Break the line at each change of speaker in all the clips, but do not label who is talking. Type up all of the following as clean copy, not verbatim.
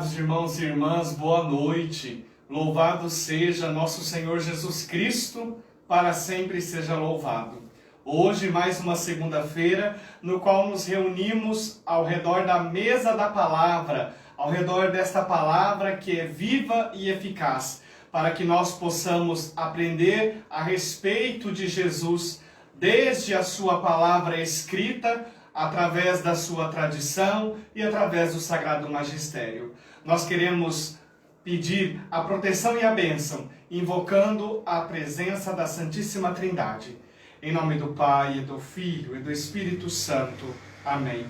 Amados irmãos e irmãs, boa noite. Louvado seja nosso Senhor Jesus Cristo, para sempre seja louvado. Hoje, mais uma segunda-feira, no qual nos reunimos ao redor da mesa da palavra, ao redor desta palavra que é viva e eficaz, para que nós possamos aprender a respeito de Jesus, desde a sua palavra escrita, através da sua tradição e através do Sagrado Magistério. Nós queremos pedir a proteção e a bênção, invocando a presença da Santíssima Trindade. Em nome do Pai, e do Filho, e do Espírito Santo. Amém.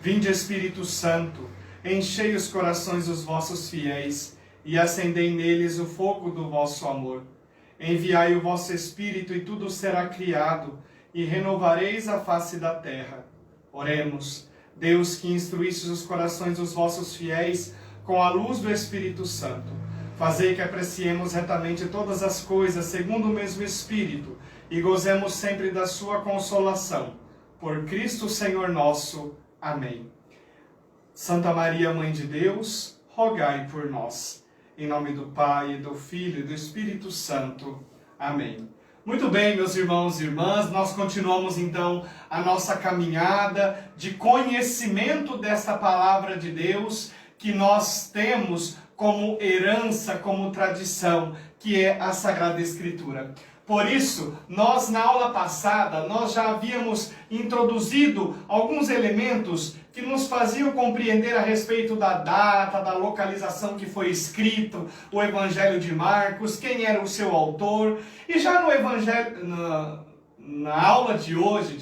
Vinde, Espírito Santo, enchei os corações dos vossos fiéis, e acendei neles o fogo do vosso amor. Enviai o vosso Espírito, e tudo será criado, e renovareis a face da terra. Oremos. Deus, que instruístes os corações dos vossos fiéis com a luz do Espírito Santo, fazei que apreciemos retamente todas as coisas segundo o mesmo Espírito e gozemos sempre da sua consolação. Por Cristo Senhor nosso. Amém. Santa Maria, Mãe de Deus, rogai por nós. Em nome do Pai, do Filho e do Espírito Santo. Amém. Muito bem, meus irmãos e irmãs, nós continuamos então a nossa caminhada de conhecimento desta palavra de Deus que nós temos como herança, como tradição, que é a Sagrada Escritura. Por isso, nós na aula passada, nós já havíamos introduzido alguns elementos que nos faziam compreender a respeito da data, da localização que foi escrito o Evangelho de Marcos, quem era o seu autor. E já no Evangelho, na aula de hoje,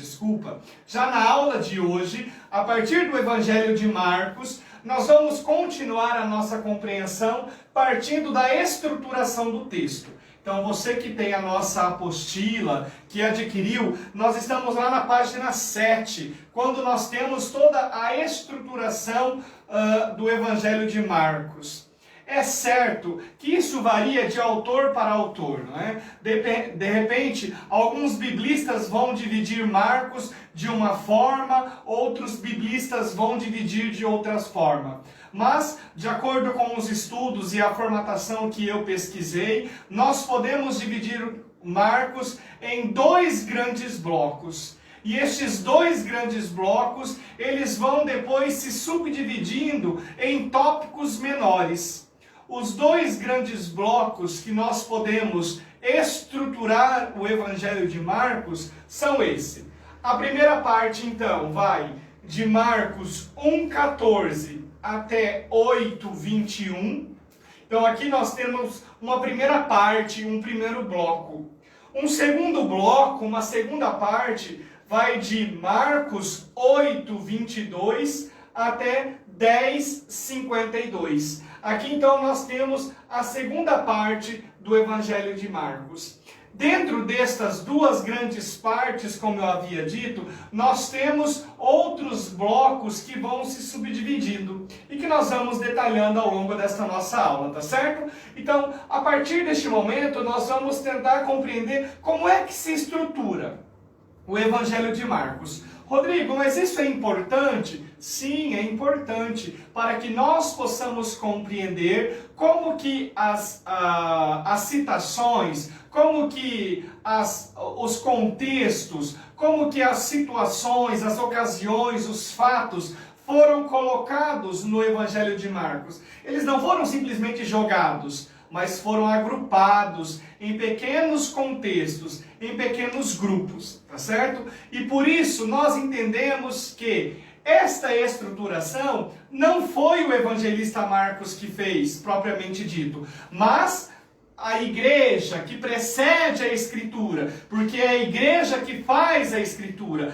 a partir do Evangelho de Marcos, nós vamos continuar a nossa compreensão partindo da estruturação do texto. Então, você que tem a nossa apostila, que adquiriu, nós estamos lá na página 7, quando nós temos toda a estruturação do Evangelho de Marcos. É certo que isso varia de autor para autor, não é? De repente, alguns biblistas vão dividir Marcos de uma forma, outros biblistas vão dividir de outra forma. Mas, de acordo com os estudos e a formatação que eu pesquisei, nós podemos dividir Marcos em dois grandes blocos. E estes dois grandes blocos, eles vão depois se subdividindo em tópicos menores. Os dois grandes blocos que nós podemos estruturar o Evangelho de Marcos são esse. A primeira parte, então, vai de Marcos 1,14 até 8:21. Então aqui nós temos uma primeira parte, um primeiro bloco. Um segundo bloco, uma segunda parte, vai de Marcos 8:22 até 10:52. Aqui então nós temos a segunda parte do Evangelho de Marcos. Dentro destas duas grandes partes, como eu havia dito, nós temos outros blocos que vão se subdividindo e que nós vamos detalhando ao longo desta nossa aula, tá certo? Então, a partir deste momento, nós vamos tentar compreender como é que se estrutura o Evangelho de Marcos. Rodrigo, mas isso é importante? Sim, é importante para que nós possamos compreender como que as citações, como que os contextos, como que as situações, as ocasiões, os fatos foram colocados no Evangelho de Marcos. Eles não foram simplesmente jogados, mas foram agrupados em pequenos contextos, em pequenos grupos, tá certo? E por isso nós entendemos que esta estruturação não foi o evangelista Marcos que fez, propriamente dito, mas a igreja que precede a Escritura, porque é a igreja que faz a Escritura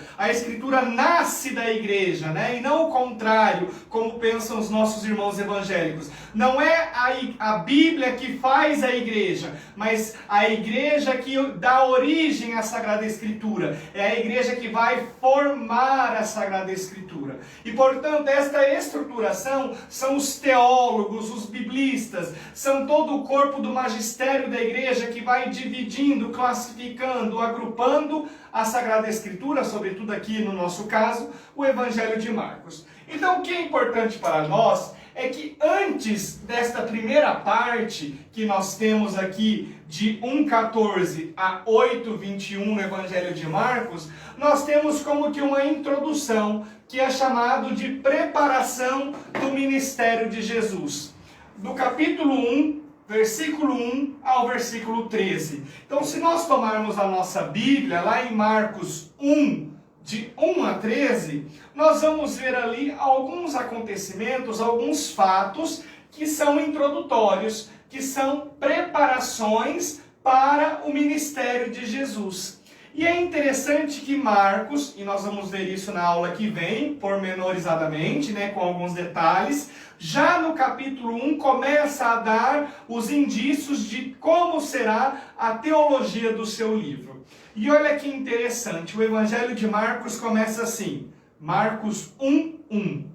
nasce da igreja, né? E não o contrário, como pensam os nossos irmãos evangélicos. Não é a Bíblia que faz a igreja, mas a igreja que dá origem à Sagrada Escritura, é a igreja que vai formar a Sagrada Escritura. E portanto, esta estruturação são os teólogos, os biblistas, são todo o corpo do magistério da igreja que vai dividindo, classificando, agrupando a Sagrada Escritura, sobretudo aqui no nosso caso, o Evangelho de Marcos. Então o que é importante para nós é que antes desta primeira parte que nós temos aqui de 1,14 a 8,21 no Evangelho de Marcos, nós temos como que uma introdução que é chamado de preparação do ministério de Jesus. Do capítulo 1, versículo 1 ao versículo 13. Então, se nós tomarmos a nossa Bíblia, lá em Marcos 1, de 1 a 13, nós vamos ver ali alguns acontecimentos, alguns fatos que são introdutórios, que são preparações para o ministério de Jesus. E é interessante que Marcos, e nós vamos ver isso na aula que vem, pormenorizadamente, com alguns detalhes, já no capítulo 1 começa a dar os indícios de como será a teologia do seu livro. E olha que interessante, o Evangelho de Marcos começa assim, Marcos 1:1,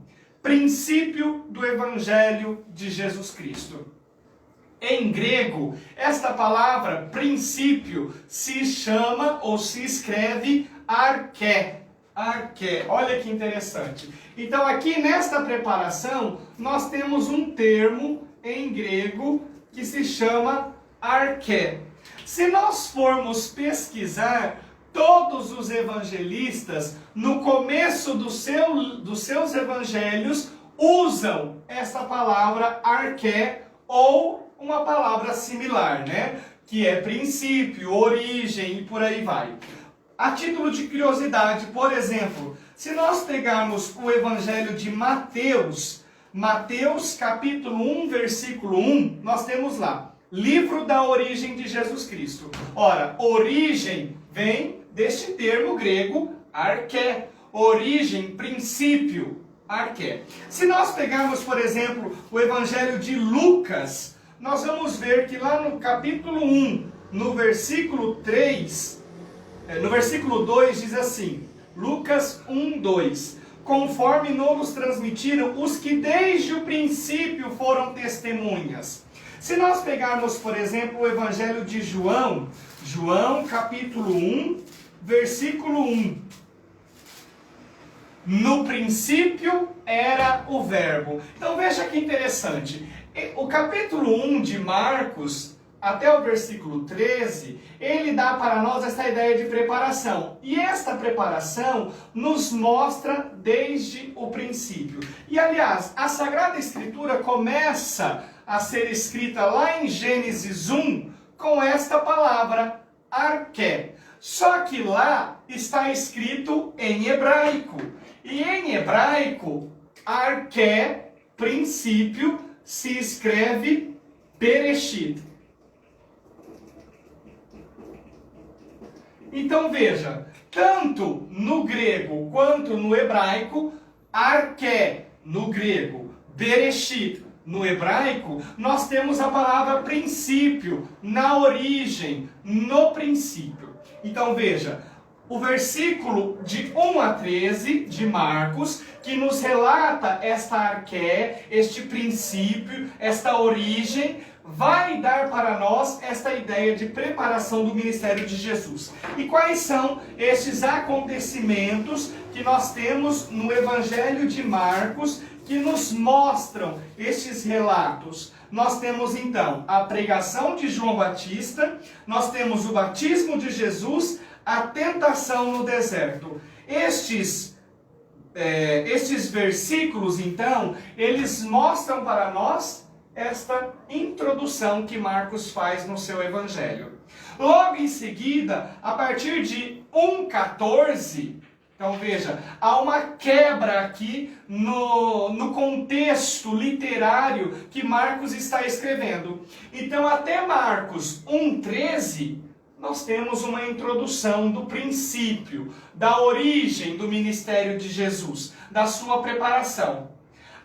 princípio do Evangelho de Jesus Cristo. Em grego, esta palavra princípio se chama ou se escreve arché. Arché, olha que interessante. Então aqui nesta preparação, nós temos um termo em grego que se chama arché. Se nós formos pesquisar, todos os evangelistas, no começo dos seus evangelhos, usam essa palavra arché ou uma palavra similar, que é princípio, origem e por aí vai. A título de curiosidade, por exemplo, se nós pegarmos o Evangelho de Mateus, Mateus capítulo 1, versículo 1, nós temos lá, livro da origem de Jesus Cristo. Ora, origem vem deste termo grego, arché, origem, princípio, arché. Se nós pegarmos, por exemplo, o Evangelho de Lucas, nós vamos ver que lá no capítulo 1, no versículo 3, no versículo 2 diz assim, Lucas 1:2, conforme nos transmitiram os que desde o princípio foram testemunhas. Se nós pegarmos, por exemplo, o Evangelho de João, João capítulo 1, versículo 1, no princípio era o verbo. Então veja que interessante. O capítulo 1 de Marcos, até o versículo 13, ele dá para nós essa ideia de preparação. E esta preparação nos mostra desde o princípio. E aliás, a Sagrada Escritura começa a ser escrita lá em Gênesis 1 com esta palavra, arché. Só que lá está escrito em hebraico. E em hebraico, arché, princípio, se escreve Bereshit. Então veja, tanto no grego quanto no hebraico, arché no grego, Bereshit no hebraico, nós temos a palavra princípio, na origem, no princípio. Então veja, o versículo de 1 a 13 de Marcos, que nos relata esta arché, este princípio, esta origem, vai dar para nós esta ideia de preparação do ministério de Jesus. E quais são estes acontecimentos que nós temos no Evangelho de Marcos que nos mostram estes relatos? Nós temos então a pregação de João Batista, nós temos o batismo de Jesus, a tentação no deserto. Estes versículos, então, eles mostram para nós esta introdução que Marcos faz no seu evangelho. Logo em seguida, a partir de 1,14, então veja, há uma quebra aqui no contexto literário que Marcos está escrevendo. Então, até Marcos 1,13, nós temos uma introdução do princípio, da origem do ministério de Jesus, da sua preparação.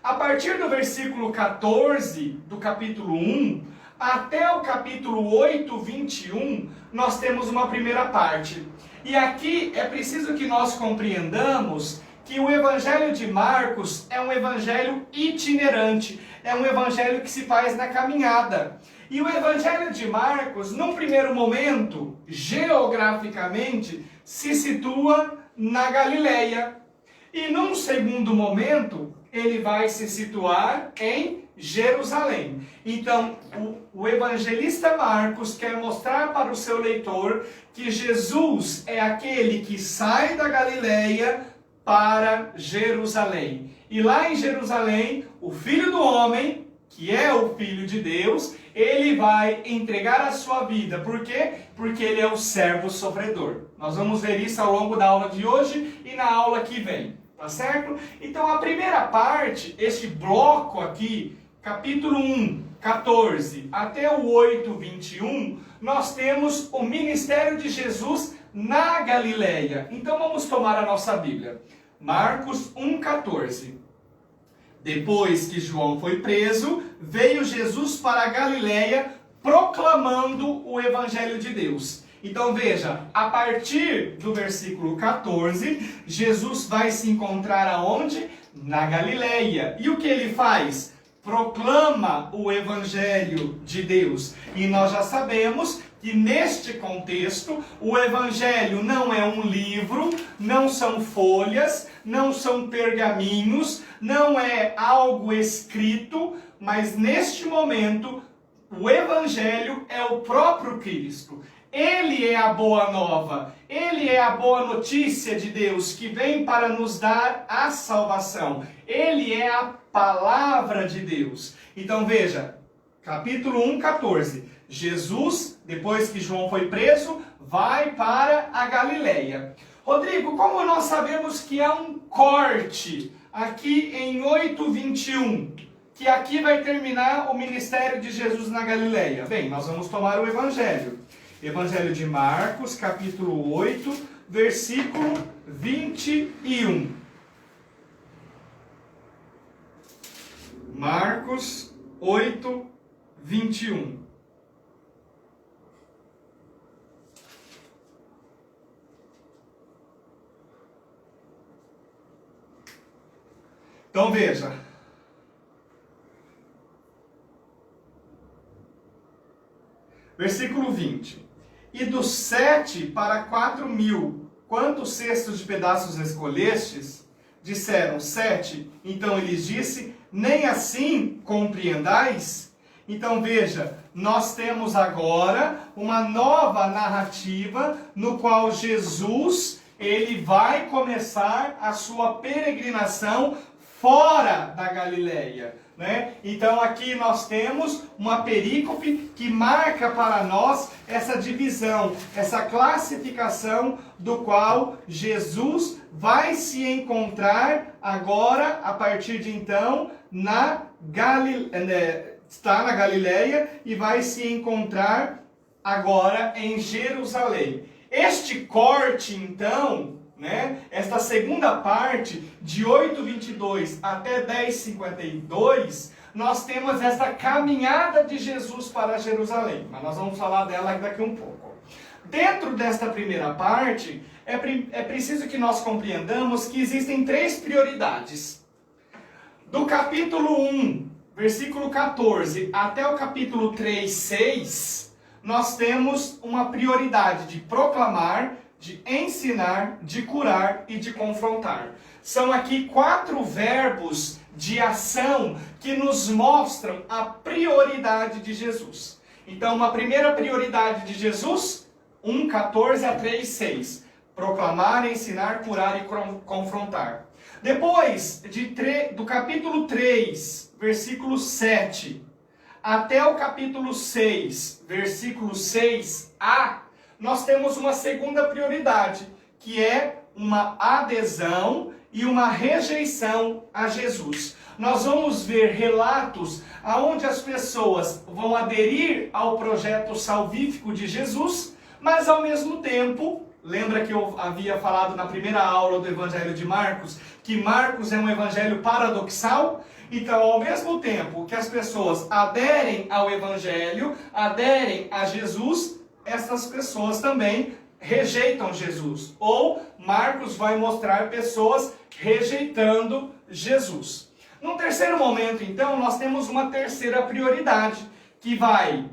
A partir do versículo 14 do capítulo 1 até o capítulo 8:21, nós temos uma primeira parte. E aqui é preciso que nós compreendamos que o Evangelho de Marcos é um evangelho itinerante, é um evangelho que se faz na caminhada. E o Evangelho de Marcos, num primeiro momento, geograficamente, se situa na Galileia. E num segundo momento, ele vai se situar em Jerusalém. Então, o evangelista Marcos quer mostrar para o seu leitor que Jesus é aquele que sai da Galileia para Jerusalém. E lá em Jerusalém, o Filho do Homem, que é o Filho de Deus, ele vai entregar a sua vida. Por quê? Porque ele é o servo sofredor. Nós vamos ver isso ao longo da aula de hoje e na aula que vem. Tá certo? Então a primeira parte, este bloco aqui, capítulo 1, 14 até o 8, 21, nós temos o ministério de Jesus na Galileia. Então vamos tomar a nossa Bíblia. Marcos 1, 14. Depois que João foi preso, veio Jesus para a Galileia proclamando o Evangelho de Deus. Então veja, a partir do versículo 14, Jesus vai se encontrar aonde? Na Galileia. E o que ele faz? Proclama o Evangelho de Deus. E nós já sabemos que neste contexto, o Evangelho não é um livro, não são folhas, não são pergaminhos, não é algo escrito, mas neste momento, o Evangelho é o próprio Cristo. Ele é a boa nova, ele é a boa notícia de Deus que vem para nos dar a salvação. Ele é a palavra de Deus. Então veja, capítulo 1, 14. Jesus, depois que João foi preso, vai para a Galileia. Rodrigo, como nós sabemos que há um corte aqui em 8:21, que aqui vai terminar o ministério de Jesus na Galileia? Bem, nós vamos tomar o Evangelho. Evangelho de Marcos, capítulo 8, versículo 21. Marcos 8, 21. Então veja. Versículo 20. E dos 7 para 4.000, quantos cestos de pedaços escolhestes? Disseram 7. Então ele disse, nem assim compreendais? Então veja, nós temos agora uma nova narrativa no qual Jesus, ele vai começar a sua peregrinação fora da Galileia, né? Então aqui nós temos uma perícope que marca para nós essa divisão, essa classificação do qual Jesus vai se encontrar agora, a partir de então, está na Galileia e vai se encontrar agora em Jerusalém. Este corte, então, esta segunda parte, de 8:22 até 10:52, nós temos essa caminhada de Jesus para Jerusalém. Mas nós vamos falar dela daqui um pouco. Dentro desta primeira parte, é preciso que nós compreendamos que existem 3 prioridades. Do capítulo 1, versículo 14, até o capítulo 3, 6, nós temos uma prioridade de proclamar, de ensinar, de curar e de confrontar. São aqui 4 verbos de ação que nos mostram a prioridade de Jesus. Então, uma primeira prioridade de Jesus, 1:14 a 3:6. Proclamar, ensinar, curar e confrontar. Depois, do capítulo 3, versículo 7, até o capítulo 6, versículo 6a, nós temos uma segunda prioridade, que é uma adesão e uma rejeição a Jesus. Nós vamos ver relatos onde as pessoas vão aderir ao projeto salvífico de Jesus, mas ao mesmo tempo, lembra que eu havia falado na primeira aula do Evangelho de Marcos, que Marcos é um evangelho paradoxal? Então, ao mesmo tempo que as pessoas aderem ao Evangelho, aderem a Jesus, essas pessoas também rejeitam Jesus. Ou Marcos vai mostrar pessoas rejeitando Jesus. Num terceiro momento, então, nós temos uma terceira prioridade, que vai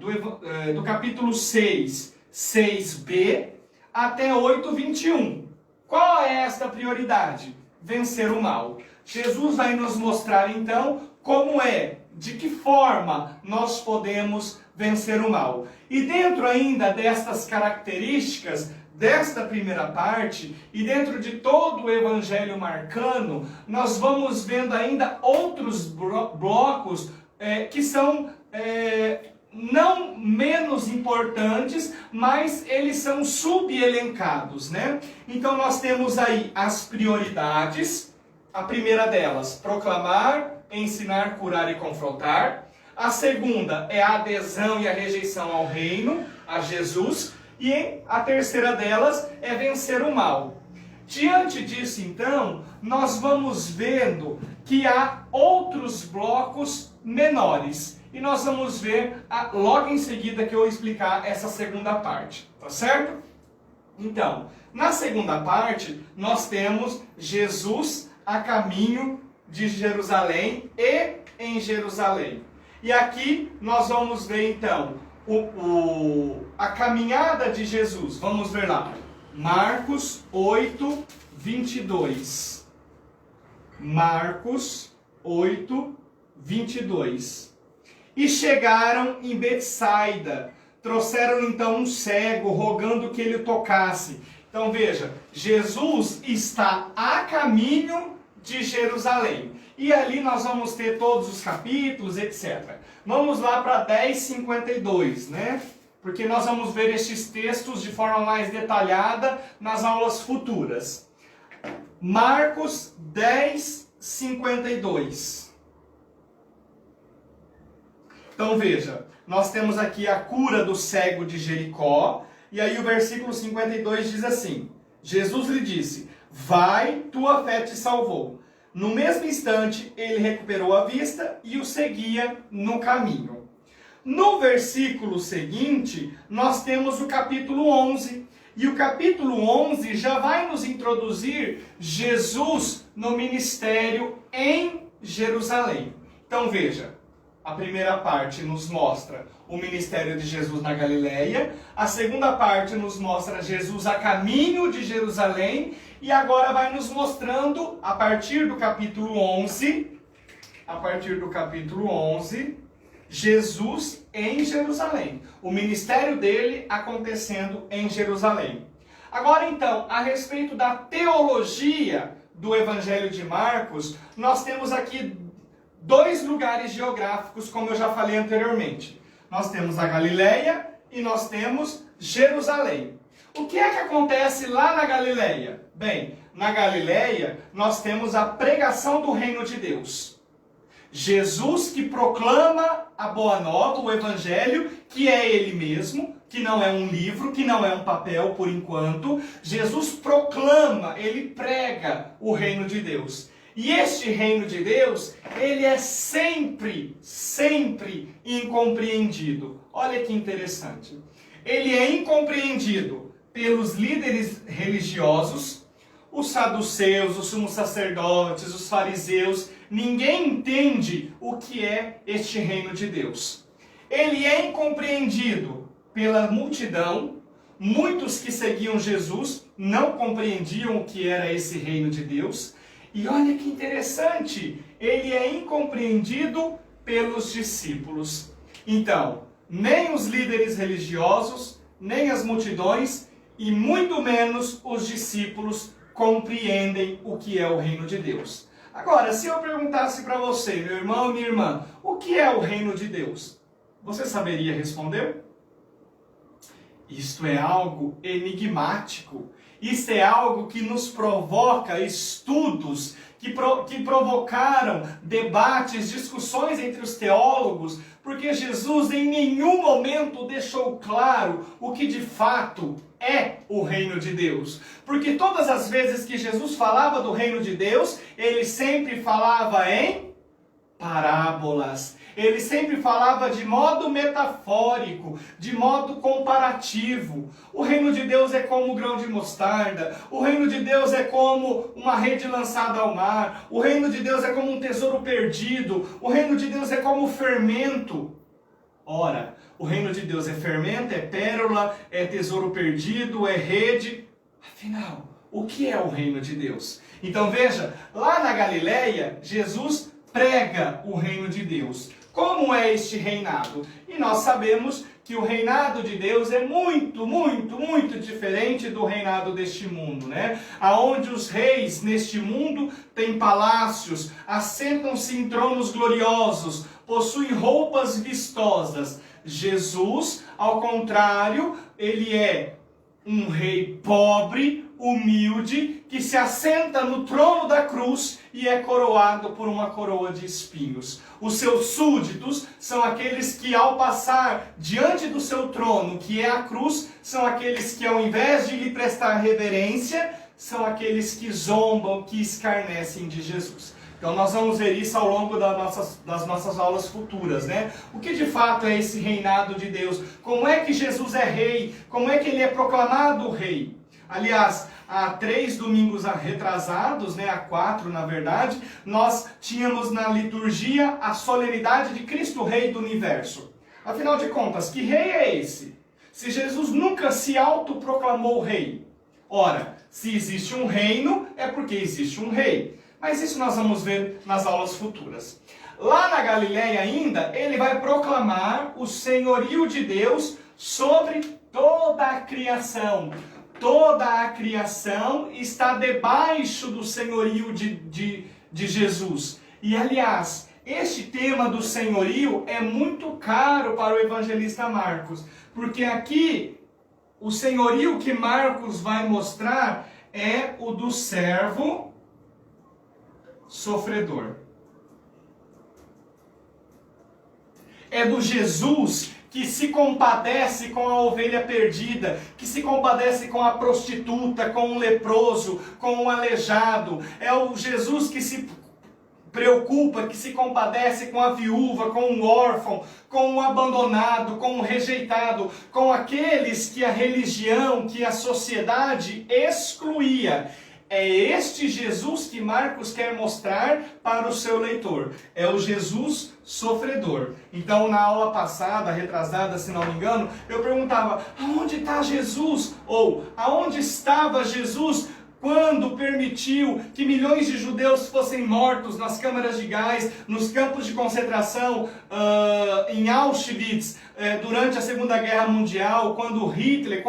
do capítulo 6, 6b, até 8:21. Qual é esta prioridade? vencer o mal. Jesus vai nos mostrar então como de que forma nós podemos vencer o mal. E dentro ainda destas características desta primeira parte, e dentro de todo o Evangelho marcano, nós vamos vendo ainda outros blocos que são não menos importantes, mas eles são subelencados, né? Então nós temos aí as prioridades. A primeira delas, proclamar, ensinar, curar e confrontar. A segunda é a adesão e a rejeição ao reino, a Jesus. E a terceira delas é vencer o mal. Diante disso, então, nós vamos vendo que há outros blocos menores. E nós vamos ver logo em seguida que eu vou explicar essa segunda parte, tá certo? Então, na segunda parte, nós temos Jesus a caminho de Jerusalém e em Jerusalém. E aqui nós vamos ver então a caminhada de Jesus. Vamos ver lá. Marcos 8, 22. Marcos 8, 22. E chegaram em Betsaida. Trouxeram então um cego, rogando que ele o tocasse. Então veja, Jesus está a caminho de Jerusalém. E ali nós vamos ter todos os capítulos, etc. Vamos lá para 10:52, né? Porque nós vamos ver estes textos de forma mais detalhada nas aulas futuras. Marcos 10:52. Então veja, nós temos aqui a cura do cego de Jericó, e aí o versículo 52 diz assim: Jesus lhe disse: vai, tua fé te salvou. No mesmo instante, ele recuperou a vista e o seguia no caminho. No versículo seguinte, nós temos o capítulo 11. E o capítulo 11 já vai nos introduzir Jesus no ministério em Jerusalém. Então veja, a primeira parte nos mostra o ministério de Jesus na Galileia. A segunda parte nos mostra Jesus a caminho de Jerusalém. E agora vai nos mostrando, a partir do capítulo 11, Jesus em Jerusalém. O ministério dele acontecendo em Jerusalém. Agora então, a respeito da teologia do Evangelho de Marcos, nós temos aqui dois lugares geográficos, como eu já falei anteriormente. Nós temos a Galileia e nós temos Jerusalém. O que é que acontece lá na Galileia? Bem, na Galileia nós temos a pregação do reino de Deus. Jesus que proclama a boa nova, o evangelho, que é ele mesmo, que não é um livro, que não é um papel por enquanto. Jesus proclama, ele prega o reino de Deus. E este reino de Deus, ele é sempre incompreendido. Olha que interessante. Ele é incompreendido pelos líderes religiosos, os saduceus, os sumos sacerdotes, os fariseus. Ninguém entende o que é este reino de Deus. Ele é incompreendido pela multidão. Muitos que seguiam Jesus não compreendiam o que era esse reino de Deus. E olha que interessante, ele é incompreendido pelos discípulos. Então, nem os líderes religiosos, nem as multidões, e muito menos os discípulos compreendem o que é o reino de Deus. Agora, se eu perguntasse para você, meu irmão e minha irmã, o que é o reino de Deus? Você saberia responder? Isto é algo enigmático. Isso é algo que nos provoca estudos, que provocaram debates, discussões entre os teólogos, porque Jesus em nenhum momento deixou claro o que de fato é o reino de Deus. Porque todas as vezes que Jesus falava do reino de Deus, ele sempre falava em parábolas. Ele sempre falava de modo metafórico, de modo comparativo. O reino de Deus é como um grão de mostarda. O reino de Deus é como uma rede lançada ao mar. O reino de Deus é como um tesouro perdido. O reino de Deus é como fermento. Ora, o reino de Deus é fermento, é pérola, é tesouro perdido, é rede. Afinal, o que é o reino de Deus. Então veja, lá na Galileia, Jesus prega o reino de Deus. Como é este reinado? E nós sabemos que o reinado de Deus é muito, muito, muito diferente do reinado deste mundo, né? Aonde os reis neste mundo têm palácios, assentam-se em tronos gloriosos, possuem roupas vistosas. Jesus, ao contrário, ele é um rei pobre, humilde, que se assenta no trono da cruz e é coroado por uma coroa de espinhos. Os seus súditos são aqueles que, ao passar diante do seu trono, que é a cruz, são aqueles que, ao invés de lhe prestar reverência, são aqueles que zombam, que escarnecem de Jesus. Então nós vamos ver isso ao longo das nossas aulas futuras, né? O que de fato é esse reinado de Deus? Como é que Jesus é rei? Como é que ele é proclamado rei? Aliás, há 3 domingos retrasados, né, há 4 na verdade, nós tínhamos na liturgia a solenidade de Cristo Rei do Universo. Afinal de contas, que rei é esse? Se Jesus nunca se autoproclamou rei. Ora, se existe um reino, é porque existe um rei. Mas isso nós vamos ver nas aulas futuras. Lá na Galileia ainda, ele vai proclamar o senhorio de Deus sobre toda a criação. Toda a criação está debaixo do senhorio de Jesus. E aliás, este tema do senhorio é muito caro para o evangelista Marcos. Porque aqui, o senhorio que Marcos vai mostrar é o do servo sofredor. É do Jesus que se compadece com a ovelha perdida, que se compadece com a prostituta, com o leproso, com o aleijado. É o Jesus que se preocupa, que se compadece com a viúva, com o órfão, com o abandonado, com o rejeitado, com aqueles que a religião, que a sociedade excluía. É este Jesus que Marcos quer mostrar para o seu leitor. É o Jesus sofredor. Então, na aula passada, retrasada, se não me engano, eu perguntava, aonde está Jesus? Ou, aonde estava Jesus quando permitiu que milhões de judeus fossem mortos nas câmaras de gás, nos campos de concentração, em Auschwitz, durante a Segunda Guerra Mundial, quando Hitler,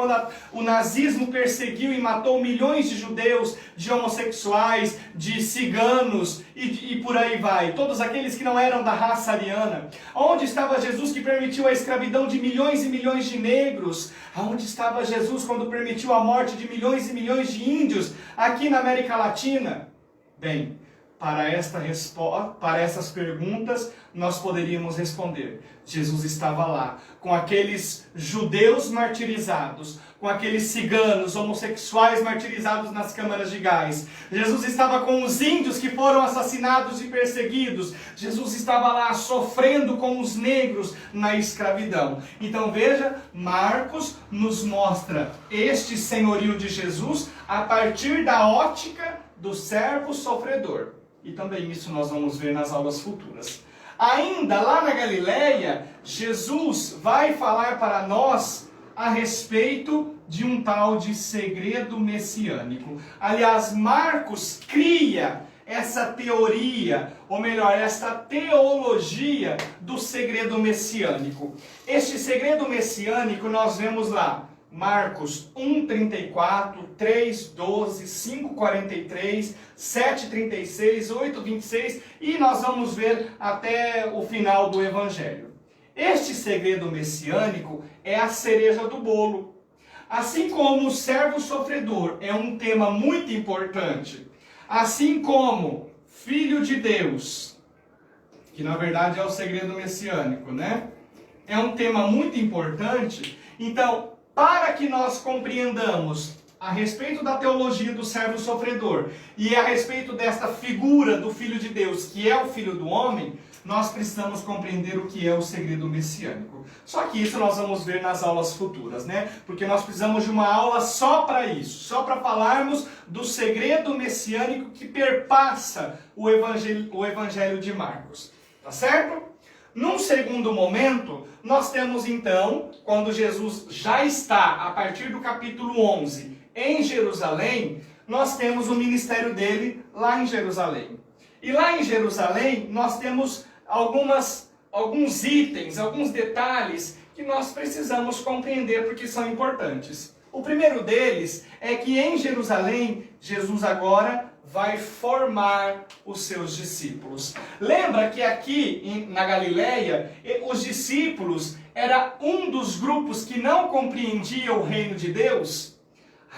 o nazismo perseguiu e matou milhões de judeus, de homossexuais, de ciganos e por aí vai, todos aqueles que não eram da raça ariana. Onde estava Jesus que permitiu a escravidão de milhões e milhões de negros? Aonde estava Jesus quando permitiu a morte de milhões e milhões de índios aqui na América Latina? Bem, para essas perguntas, nós poderíamos responder. Jesus estava lá, com aqueles judeus martirizados, com aqueles ciganos, homossexuais martirizados nas câmaras de gás. Jesus estava com os índios que foram assassinados e perseguidos. Jesus estava lá sofrendo com os negros na escravidão. Então veja, Marcos nos mostra este senhorio de Jesus a partir da ótica do servo sofredor. E também isso nós vamos ver nas aulas futuras. Ainda lá na Galileia, Jesus vai falar para nós a respeito de um tal de segredo messiânico. Aliás, Marcos cria essa teoria, ou melhor, essa teologia do segredo messiânico. Este segredo messiânico nós vemos lá. Marcos 1:34, 3:12, 5:43, 7:36, 8:26 e nós vamos ver até o final do Evangelho. Este segredo messiânico é a cereja do bolo. Assim como o servo sofredor é um tema muito importante, assim como Filho de Deus, que na verdade é o segredo messiânico, né? É um tema muito importante, então para que nós compreendamos a respeito da teologia do servo sofredor e a respeito desta figura do Filho de Deus, que é o Filho do Homem, nós precisamos compreender o que é o segredo messiânico. Só que isso nós vamos ver nas aulas futuras, né? Porque nós precisamos de uma aula só para isso, só para falarmos do segredo messiânico que perpassa o Evangelho de Marcos. Tá certo? Num segundo momento, nós temos então, quando Jesus já está, a partir do capítulo 11, em Jerusalém, nós temos o ministério dele lá em Jerusalém. E lá em Jerusalém, nós temos alguns itens, alguns detalhes que nós precisamos compreender porque são importantes. O primeiro deles é que em Jerusalém, Jesus agora vai formar os seus discípulos. Lembra que aqui na Galileia, os discípulos era um dos grupos que não compreendia o reino de Deus?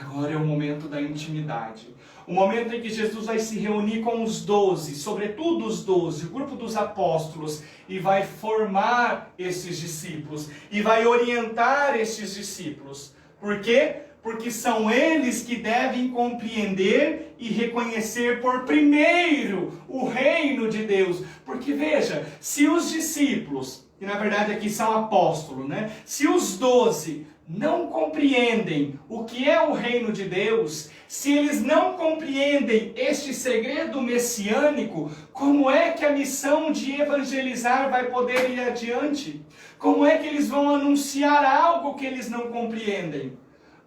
Agora é o momento da intimidade. O momento em que Jesus vai se reunir com os 12, sobretudo os 12, o grupo dos apóstolos, e vai formar esses discípulos, e vai orientar esses discípulos. Por quê? Porque são eles que devem compreender e reconhecer por primeiro o reino de Deus. Porque veja, se os discípulos, que na verdade aqui são apóstolos, né? Se os 12 não compreendem o que é o reino de Deus, se eles não compreendem este segredo messiânico, como é que a missão de evangelizar vai poder ir adiante? Como é que eles vão anunciar algo que eles não compreendem?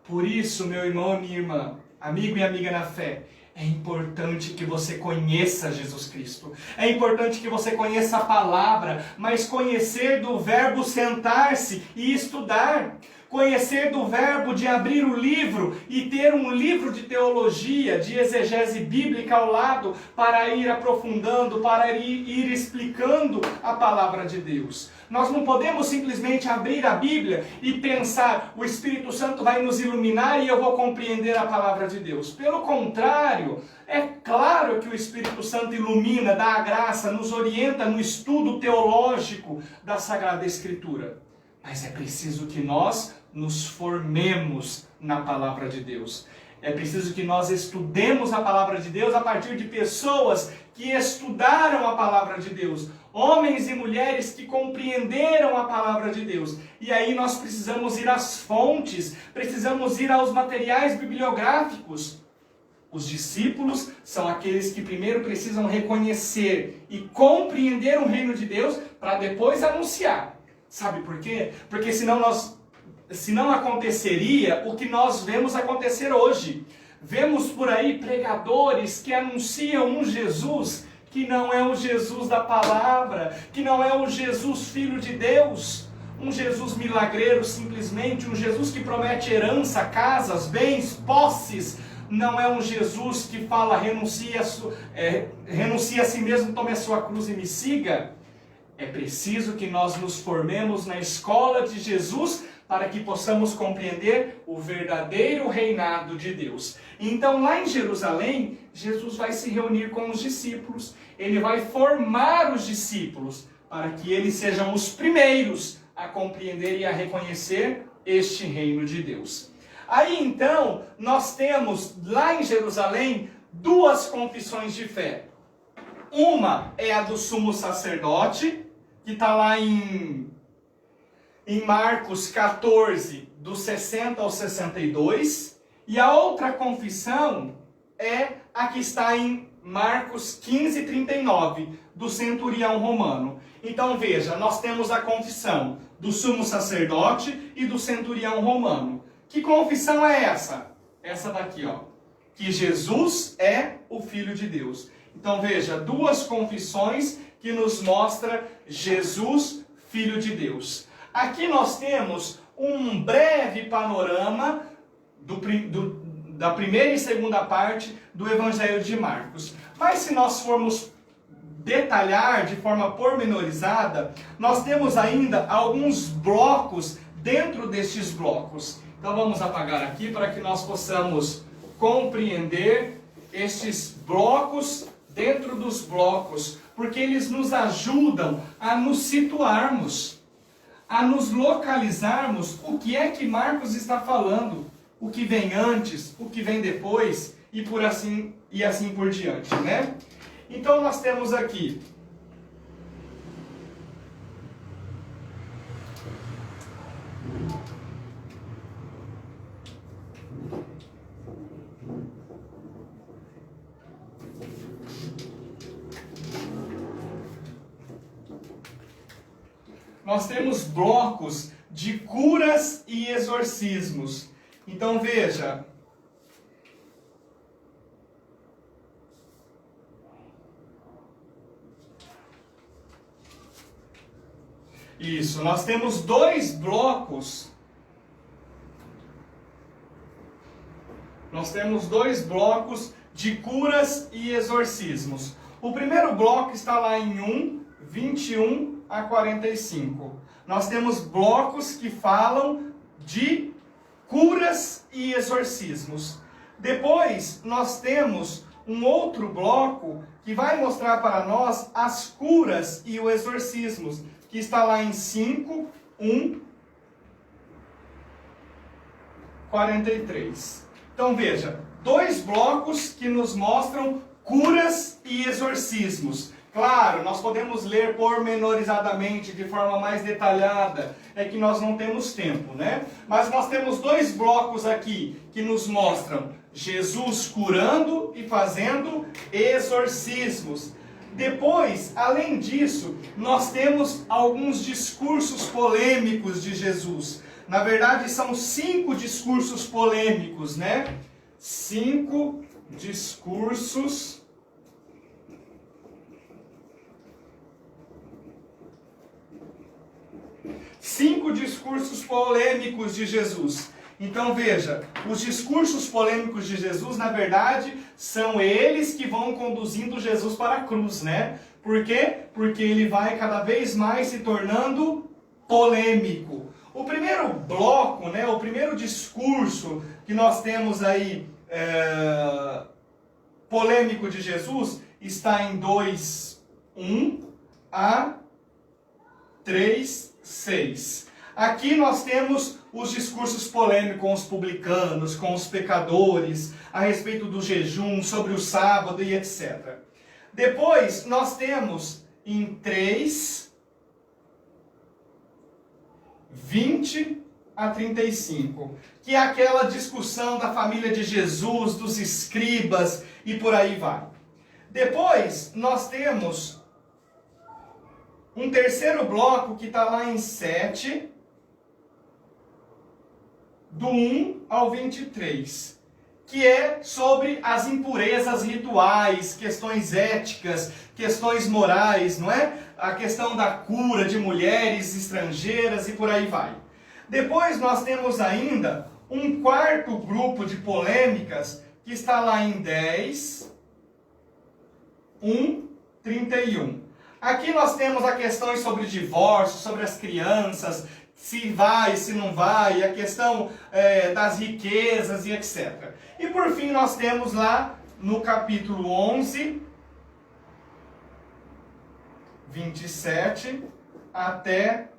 Por isso, meu irmão e minha irmã, amigo e amiga na fé, é importante que você conheça Jesus Cristo. É importante que você conheça a palavra, mas conhecer do verbo sentar-se e estudar. Conhecer do verbo de abrir o livro e ter um livro de teologia, de exegese bíblica ao lado, para ir aprofundando, para ir explicando a palavra de Deus. Nós não podemos simplesmente abrir a Bíblia e pensar, o Espírito Santo vai nos iluminar e eu vou compreender a palavra de Deus. Pelo contrário, é claro que o Espírito Santo ilumina, dá a graça, nos orienta no estudo teológico da Sagrada Escritura. Mas é preciso que nós nos formemos na palavra de Deus. É preciso que nós estudemos a palavra de Deus a partir de pessoas que estudaram a palavra de Deus. Homens e mulheres que compreenderam a palavra de Deus. E aí nós precisamos ir às fontes, precisamos ir aos materiais bibliográficos. Os discípulos são aqueles que primeiro precisam reconhecer e compreender o reino de Deus para depois anunciar. Sabe por quê? Porque senão aconteceria o que nós vemos acontecer hoje. Vemos por aí pregadores que anunciam um Jesus que não é o Jesus da palavra, que não é o Jesus Filho de Deus, um Jesus milagreiro simplesmente, um Jesus que promete herança, casas, bens, posses. Não é um Jesus que fala renuncie a si mesmo, tome a sua cruz e me siga. É preciso que nós nos formemos na escola de Jesus para que possamos compreender o verdadeiro reinado de Deus. Então lá em Jerusalém, Jesus vai se reunir com os discípulos, ele vai formar os discípulos para que eles sejam os primeiros a compreender e a reconhecer este reino de Deus. Aí então, nós temos lá em Jerusalém duas confissões de fé. Uma é a do sumo sacerdote, que está lá em Marcos 14, do 60 ao 62. E a outra confissão é a que está em Marcos 15, 39, do centurião romano. Então veja, nós temos a confissão do sumo sacerdote e do centurião romano. Que confissão é essa? Essa daqui, ó. Que Jesus é o Filho de Deus. Então veja, duas confissões que nos mostra Jesus, Filho de Deus. Aqui nós temos um breve panorama da primeira e segunda parte do Evangelho de Marcos. Mas se nós formos detalhar de forma pormenorizada, nós temos ainda alguns blocos dentro destes blocos. Então vamos apagar aqui para que nós possamos compreender estes blocos dentro dos blocos, porque eles nos ajudam a nos situarmos, a nos localizarmos o que é que Marcos está falando, o que vem antes, o que vem depois e assim por diante, né? Então nós temos aqui blocos de curas e exorcismos. Então veja, Isso, nós temos dois blocos. Nós temos dois blocos de curas e exorcismos. O primeiro bloco está lá em 1, 21 a 45. Nós temos blocos que falam de curas e exorcismos. Depois, nós temos um outro bloco que vai mostrar para nós as curas e os exorcismos, que está lá em 5, 1, 43. Então veja, dois blocos que nos mostram curas e exorcismos. Claro, nós podemos ler pormenorizadamente, de forma mais detalhada, é que nós não temos tempo, né? Mas nós temos dois blocos aqui que nos mostram Jesus curando e fazendo exorcismos. Depois, além disso, nós temos alguns discursos polêmicos de Jesus. Na verdade, são 5 discursos polêmicos, né? 5 discursos polêmicos de Jesus. Então veja, os discursos polêmicos de Jesus, na verdade, são eles que vão conduzindo Jesus para a cruz, né? Por quê? Porque ele vai cada vez mais se tornando polêmico. O primeiro bloco, né, o primeiro discurso que nós temos aí, polêmico de Jesus, está em 2, 1 a 3, 6. Aqui nós temos os discursos polêmicos com os publicanos, com os pecadores, a respeito do jejum, sobre o sábado e etc. Depois nós temos em 3, 20 a 35, que é aquela discussão da família de Jesus, dos escribas e por aí vai. Depois nós temos um terceiro bloco que está lá em 7, do 1 ao 23, que é sobre as impurezas rituais, questões éticas, questões morais, não é? A questão da cura de mulheres estrangeiras e por aí vai. Depois nós temos ainda um quarto grupo de polêmicas que está lá em 10, 1, 31. Aqui nós temos a questão sobre divórcio, sobre as crianças, se vai, se não vai, a questão das riquezas e etc. E por fim nós temos lá no capítulo 11, 27 até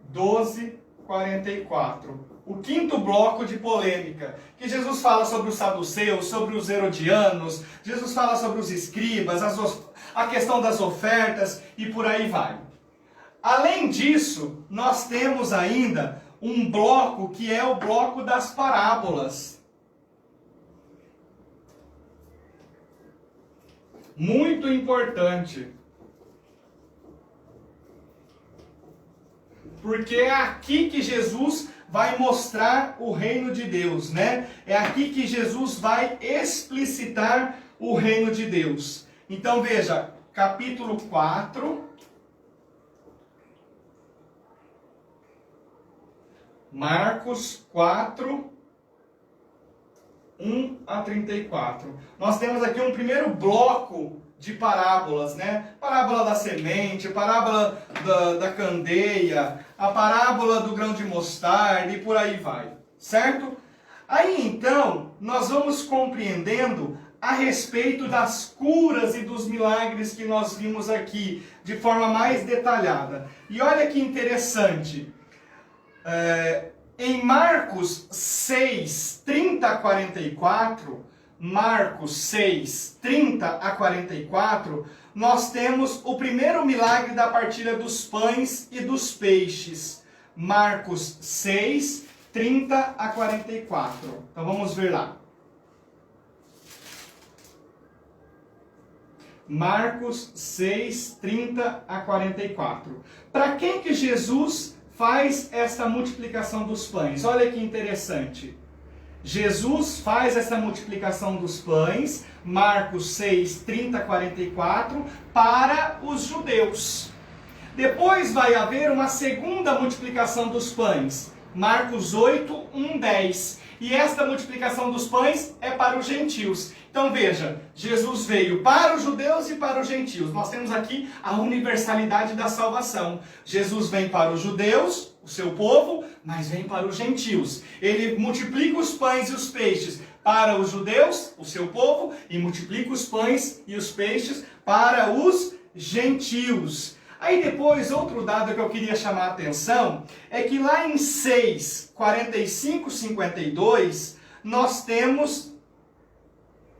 12, 44. O quinto bloco de polêmica, que Jesus fala sobre os saduceus, sobre os herodianos, Jesus fala sobre os escribas, a questão das ofertas e por aí vai. Além disso, nós temos ainda um bloco que é o bloco das parábolas. Muito importante. Porque é aqui que Jesus vai mostrar o reino de Deus, né? É aqui que Jesus vai explicitar o reino de Deus. Então veja, capítulo 4, Marcos 4, 1 a 34. Nós temos aqui um primeiro bloco de parábolas, né? Parábola da semente, parábola da candeia, a parábola do grão de mostarda e por aí vai, certo? Aí então, nós vamos compreendendo a respeito das curas e dos milagres que nós vimos aqui, de forma mais detalhada. E olha que interessante, em Marcos 6, 30 a 44, Marcos 6, 30 a 44, nós temos o primeiro milagre da partilha dos pães e dos peixes. Marcos 6, 30 a 44. Então vamos ver lá. Marcos 6, 30 a 44. Para quem que Jesus faz essa multiplicação dos pães? Olha que interessante. Jesus faz essa multiplicação dos pães, Marcos 6, 30 a 44, para os judeus. Depois vai haver uma segunda multiplicação dos pães. Marcos 8, 1, 10. E esta multiplicação dos pães é para os gentios. Então veja, Jesus veio para os judeus e para os gentios. Nós temos aqui a universalidade da salvação. Jesus vem para os judeus, o seu povo, mas vem para os gentios. Ele multiplica os pães e os peixes para os judeus, o seu povo, e multiplica os pães e os peixes para os gentios. Aí depois, outro dado que eu queria chamar a atenção, é que lá em 6, 45, 52, nós temos...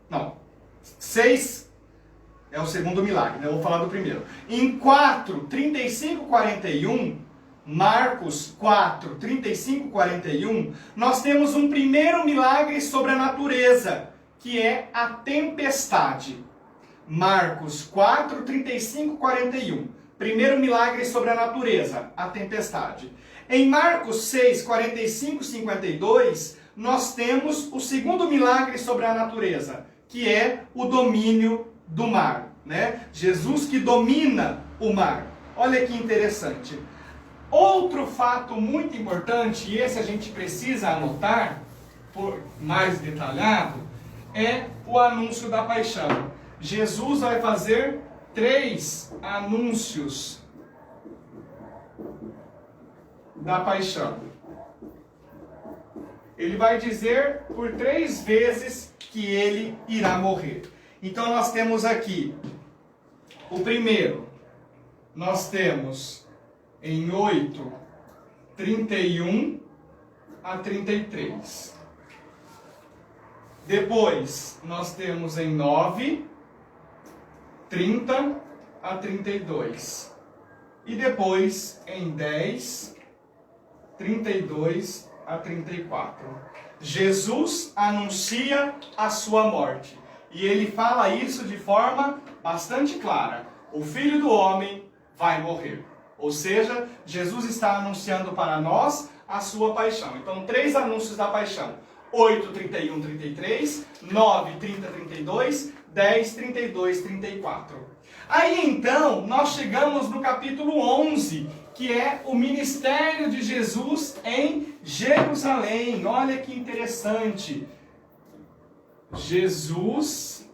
Não, 6 é o segundo milagre, né? Eu vou falar do primeiro. Em 4, 35, 41, Marcos 4, 35, 41, nós temos um primeiro milagre sobre a natureza, que é a tempestade. Marcos 4, 35, 41. Primeiro milagre sobre a natureza, a tempestade. Em Marcos 6, 45, 52, nós temos o segundo milagre sobre a natureza, que é o domínio do mar, né? Jesus que domina o mar. Olha que interessante. Outro fato muito importante, e esse a gente precisa anotar, por mais detalhado, é o anúncio da paixão. Jesus vai fazer 3 anúncios da paixão. Ele vai dizer por 3 vezes que ele irá morrer. Então nós temos aqui o primeiro, nós temos em 8, 31 a 33. Depois nós temos em 9, 30 a 32. E depois em 10, 32 a 34. Jesus anuncia a sua morte. E ele fala isso de forma bastante clara. O Filho do Homem vai morrer. Ou seja, Jesus está anunciando para nós a sua paixão. Então, 3 anúncios da paixão. 8, 31, 33. 9, 30, 32. 10, 32, 34. Aí então, nós chegamos no capítulo 11, que é o ministério de Jesus em Jerusalém. Olha que interessante. Jesus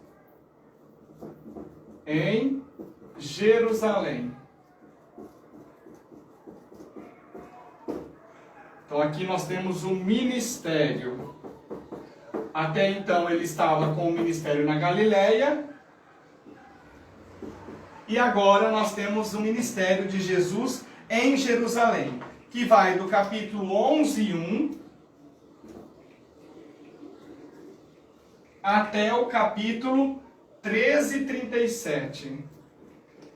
em Jerusalém. Então aqui nós temos o ministério. Até então ele estava com o ministério na Galileia. E agora nós temos o ministério de Jesus em Jerusalém, que vai do capítulo 11, 1 até o capítulo 13, 37.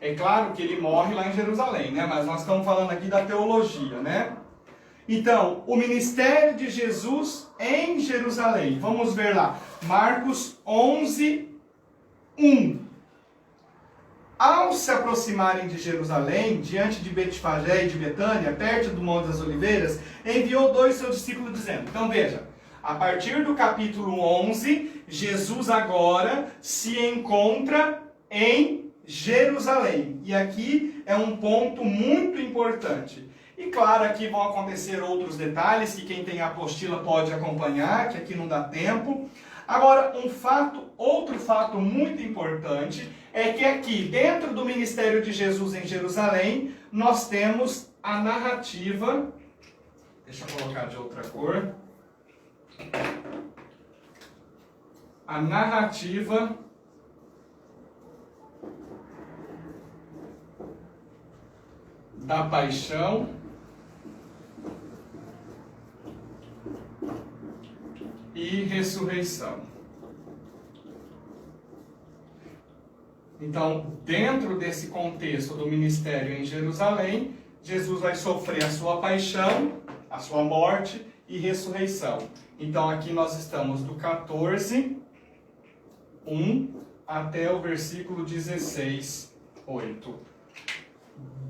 É claro que ele morre lá em Jerusalém, né? Mas nós estamos falando aqui da teologia, né? Então, o ministério de Jesus em Jerusalém. Vamos ver lá. Marcos 11, 1. Ao se aproximarem de Jerusalém, diante de Betfagé e de Betânia, perto do Monte das Oliveiras, enviou 2 seus discípulos dizendo. Então veja, a partir do capítulo 11, Jesus agora se encontra em Jerusalém. E aqui é um ponto muito importante. E claro, aqui vão acontecer outros detalhes que quem tem a apostila pode acompanhar, que aqui não dá tempo. Agora, outro fato muito importante é que aqui, dentro do ministério de Jesus em Jerusalém, nós temos a narrativa. Deixa eu colocar de outra cor. A narrativa da paixão e ressurreição. Então, dentro desse contexto do ministério em Jerusalém, Jesus vai sofrer a sua paixão, a sua morte e ressurreição. Então, aqui nós estamos do 14, 1 até o versículo 16, 8.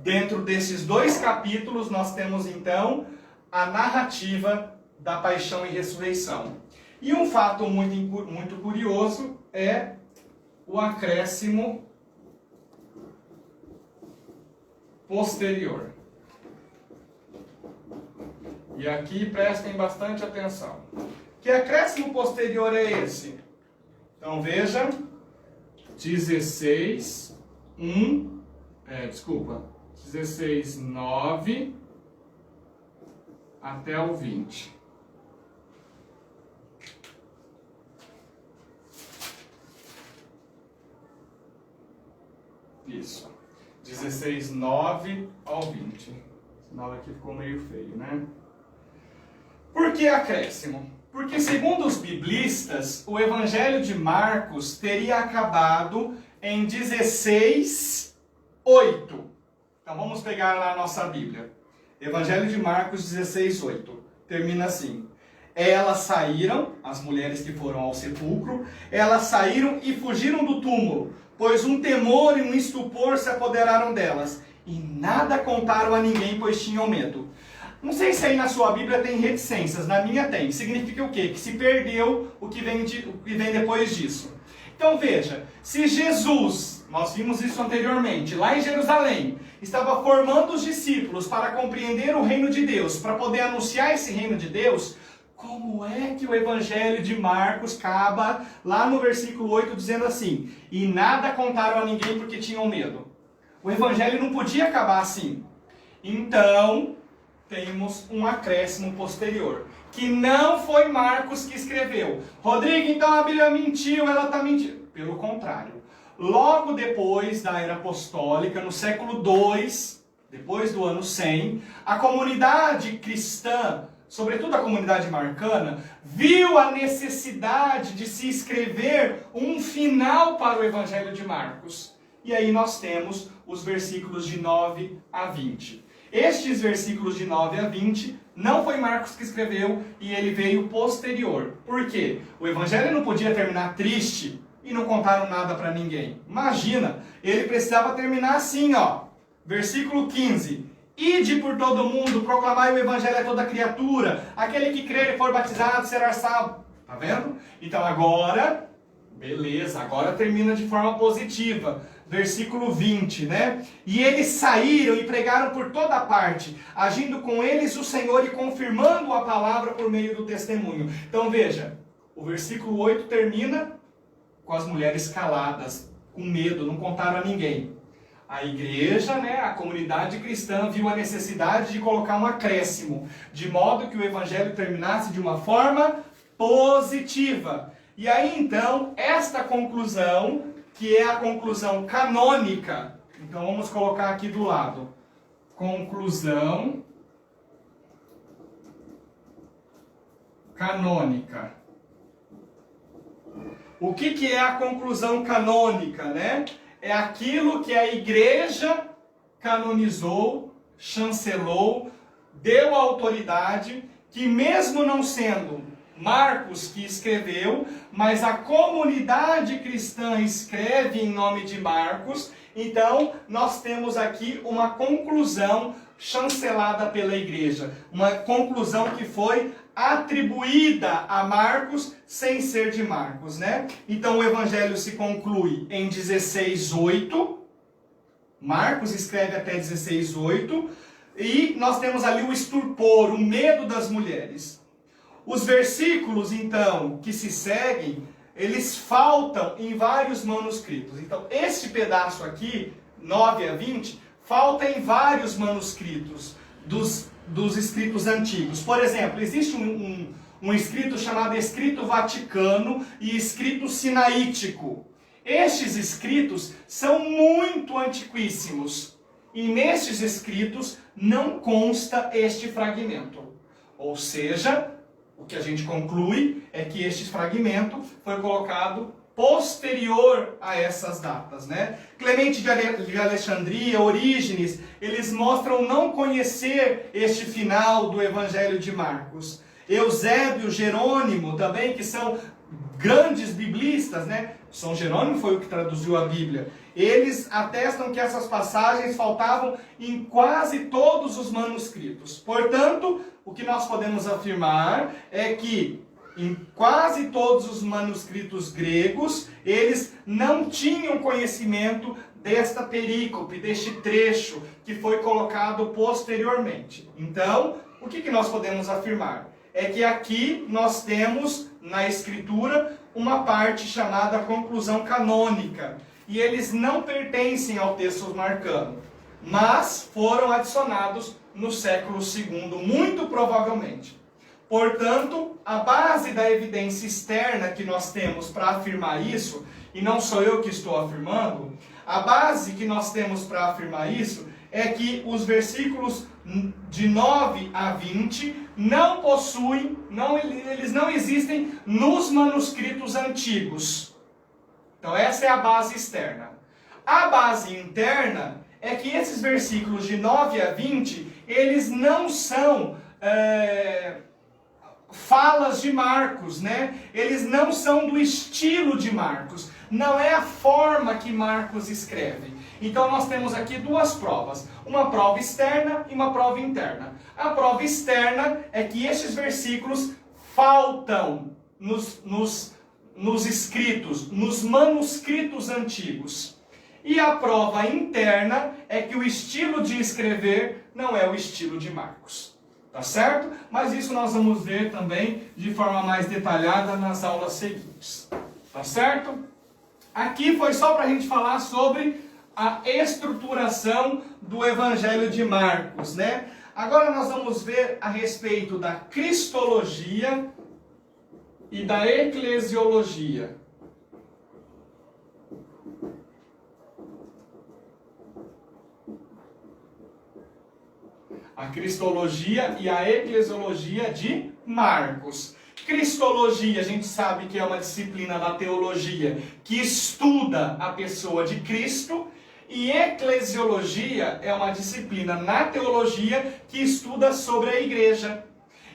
Dentro desses 2 capítulos, nós temos então a narrativa da paixão e ressurreição. E um fato muito curioso é o acréscimo posterior. E aqui prestem bastante atenção. Que acréscimo posterior é esse? Então veja, 16, 9 até o 20. Isso. 16, 9 ao 20. Esse sinal aqui ficou meio feio, né? Por que acréscimo? Porque, segundo os biblistas, o Evangelho de Marcos teria acabado em 16, 8. Então vamos pegar lá a nossa Bíblia. Evangelho de Marcos 16, 8. Termina assim. Elas saíram, as mulheres que foram ao sepulcro, elas saíram e fugiram do túmulo, pois um temor e um estupor se apoderaram delas, e nada contaram a ninguém, pois tinham medo. Não sei se aí na sua Bíblia tem reticências, na minha tem. Significa o quê? Que se perdeu o que vem depois disso. Então veja, se Jesus, nós vimos isso anteriormente, lá em Jerusalém, estava formando os discípulos para compreender o reino de Deus, para poder anunciar esse reino de Deus, como é que o Evangelho de Marcos acaba lá no versículo 8 dizendo assim, e nada contaram a ninguém porque tinham medo? O Evangelho não podia acabar assim. Então, temos um acréscimo posterior, que não foi Marcos que escreveu. Rodrigo, então a Bíblia mentiu, ela está mentindo. Pelo contrário. Logo depois da era apostólica, no século II, depois do ano 100, a comunidade cristã, sobretudo a comunidade marcana, viu a necessidade de se escrever um final para o Evangelho de Marcos. E aí nós temos os versículos de 9 a 20. Estes versículos de 9 a 20 não foi Marcos que escreveu e ele veio posterior. Por quê? O Evangelho não podia terminar triste e não contaram nada para ninguém. Imagina, ele precisava terminar assim, ó. Versículo 15. Ide por todo mundo, proclamai o Evangelho a toda criatura. Aquele que crer e for batizado será salvo. Tá vendo? Então agora, beleza, agora termina de forma positiva. Versículo 20, né? E eles saíram e pregaram por toda parte, agindo com eles o Senhor e confirmando a palavra por meio do testemunho. Então veja, o versículo 8 termina com as mulheres caladas, com medo, não contaram a ninguém. A igreja, né, a comunidade cristã viu a necessidade de colocar um acréscimo, de modo que o Evangelho terminasse de uma forma positiva. E aí então, esta conclusão, que é a conclusão canônica, então vamos colocar aqui do lado, conclusão canônica. O que é a conclusão canônica, né? É aquilo que a igreja canonizou, chancelou, deu autoridade, que mesmo não sendo Marcos que escreveu, mas a comunidade cristã escreve em nome de Marcos. Então, nós temos aqui uma conclusão chancelada pela igreja. Uma conclusão que foi atribuída a Marcos sem ser de Marcos, né? Então, o evangelho se conclui em 16:8. Marcos escreve até 16:8. E nós temos ali o estupor, o medo das mulheres. Os versículos, então, que se seguem, eles faltam em vários manuscritos. Então, este pedaço aqui, 9 a 20, falta em vários manuscritos dos escritos antigos. Por exemplo, existe um escrito chamado Escrito Vaticano e Escrito Sinaítico. Estes escritos são muito antiquíssimos. E nestes escritos não consta este fragmento. Ou seja, o que a gente conclui é que este fragmento foi colocado posterior a essas datas, né? Clemente de Alexandria, Orígenes, eles mostram não conhecer este final do Evangelho de Marcos. Eusébio, Jerônimo também, que são grandes biblistas, né? São Jerônimo foi o que traduziu a Bíblia. Eles atestam que essas passagens faltavam em quase todos os manuscritos. Portanto, o que nós podemos afirmar é que em quase todos os manuscritos gregos, eles não tinham conhecimento desta perícope, deste trecho que foi colocado posteriormente. Então, o que nós podemos afirmar? É que aqui nós temos na Escritura uma parte chamada conclusão canônica, e eles não pertencem ao texto marcano, mas foram adicionados no século II, muito provavelmente. Portanto, a base da evidência externa que nós temos para afirmar isso, e não sou eu que estou afirmando, a base que nós temos para afirmar isso é que os versículos de 9 a 20 não possuem, eles não existem nos manuscritos antigos. Então essa é a base externa. A base interna é que esses versículos de 9 a 20, eles não são falas de Marcos, né? Eles não são do estilo de Marcos. Não é a forma que Marcos escreve. Então nós temos aqui duas provas. Uma prova externa e uma prova interna. A prova externa é que estes versículos faltam nos escritos, nos manuscritos antigos. E a prova interna é que o estilo de escrever não é o estilo de Marcos. Tá certo? Mas isso nós vamos ver também de forma mais detalhada nas aulas seguintes. Tá certo? Aqui foi só para a gente falar sobre a estruturação do Evangelho de Marcos, né? Agora nós vamos ver a respeito da cristologia e da eclesiologia. A cristologia e a eclesiologia de Marcos. Cristologia, a gente sabe que é uma disciplina da teologia que estuda a pessoa de Cristo, e eclesiologia é uma disciplina na teologia que estuda sobre a igreja.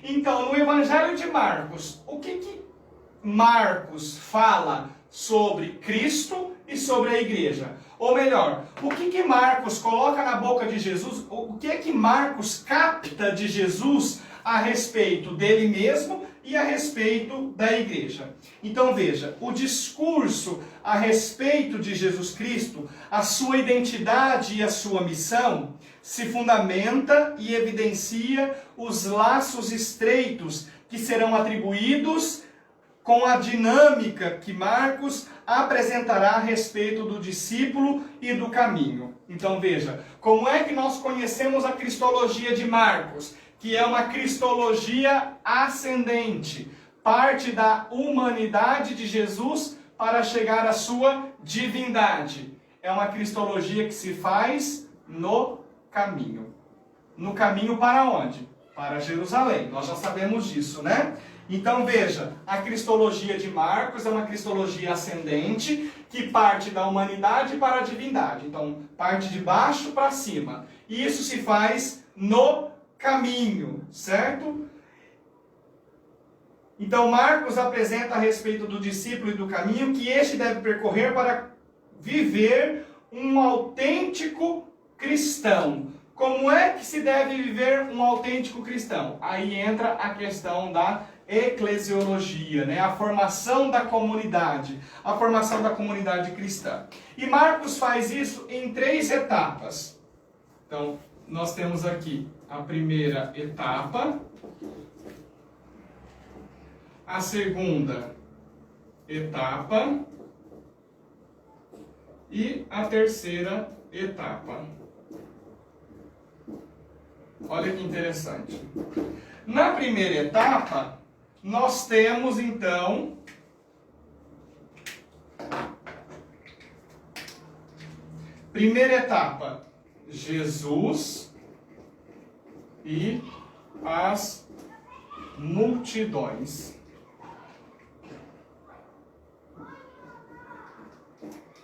Então, no Evangelho de Marcos, o que Marcos fala sobre Cristo e sobre a igreja? Ou melhor, o que Marcos coloca na boca de Jesus, o que é que Marcos capta de Jesus a respeito dele mesmo e a respeito da igreja? Então veja, o discurso a respeito de Jesus Cristo, a sua identidade e a sua missão, se fundamenta e evidencia os laços estreitos que serão atribuídos com a dinâmica que Marcos apresentará a respeito do discípulo e do caminho. Então veja, como é que nós conhecemos a cristologia de Marcos? Que é uma cristologia ascendente, parte da humanidade de Jesus para chegar à sua divindade. É uma cristologia que se faz no caminho. No caminho para onde? Para Jerusalém. Nós já sabemos disso, né? Então veja, a cristologia de Marcos é uma cristologia ascendente que parte da humanidade para a divindade. Então, parte de baixo para cima. E isso se faz no caminho, certo? Então, Marcos apresenta a respeito do discípulo e do caminho que este deve percorrer para viver um autêntico cristão. Como é que se deve viver um autêntico cristão? Aí entra a questão da eclesiologia, né? A formação da comunidade cristã. E Marcos faz isso em 3 etapas. Então, nós temos aqui a primeira etapa, a segunda etapa e a terceira etapa. Olha que interessante. Na primeira etapa, nós temos então primeira etapa, Jesus e as multidões.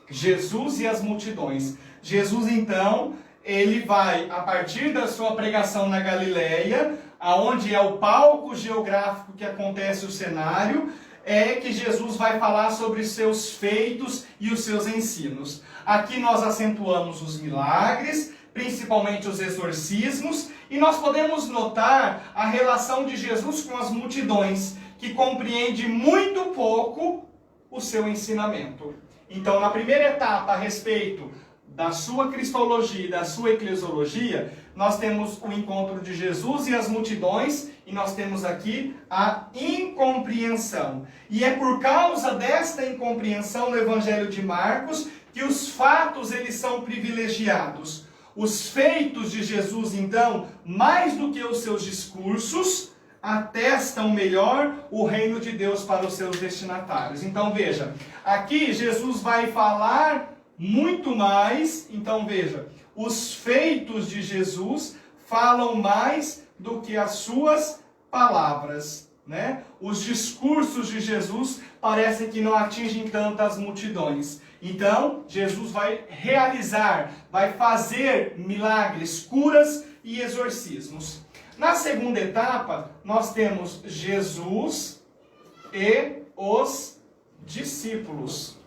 Jesus e as multidões. Jesus então, ele vai, a partir da sua pregação na Galileia, aonde é o palco geográfico que acontece o cenário, é que Jesus vai falar sobre os seus feitos e os seus ensinos. Aqui nós acentuamos os milagres, principalmente os exorcismos, e nós podemos notar a relação de Jesus com as multidões, que compreende muito pouco o seu ensinamento. Então, na primeira etapa a respeito da sua cristologia e da sua eclesiologia, nós temos o encontro de Jesus e as multidões, e nós temos aqui a incompreensão. E é por causa desta incompreensão no Evangelho de Marcos que os fatos eles são privilegiados. Os feitos de Jesus, então, mais do que os seus discursos, atestam melhor o reino de Deus para os seus destinatários. Então veja, aqui Jesus vai falar muito mais. Então veja, os feitos de Jesus falam mais do que as suas palavras, né? Os discursos de Jesus parecem que não atingem tantas multidões. Então Jesus vai realizar, vai fazer milagres, curas e exorcismos. Na segunda etapa, nós temos Jesus e os discípulos.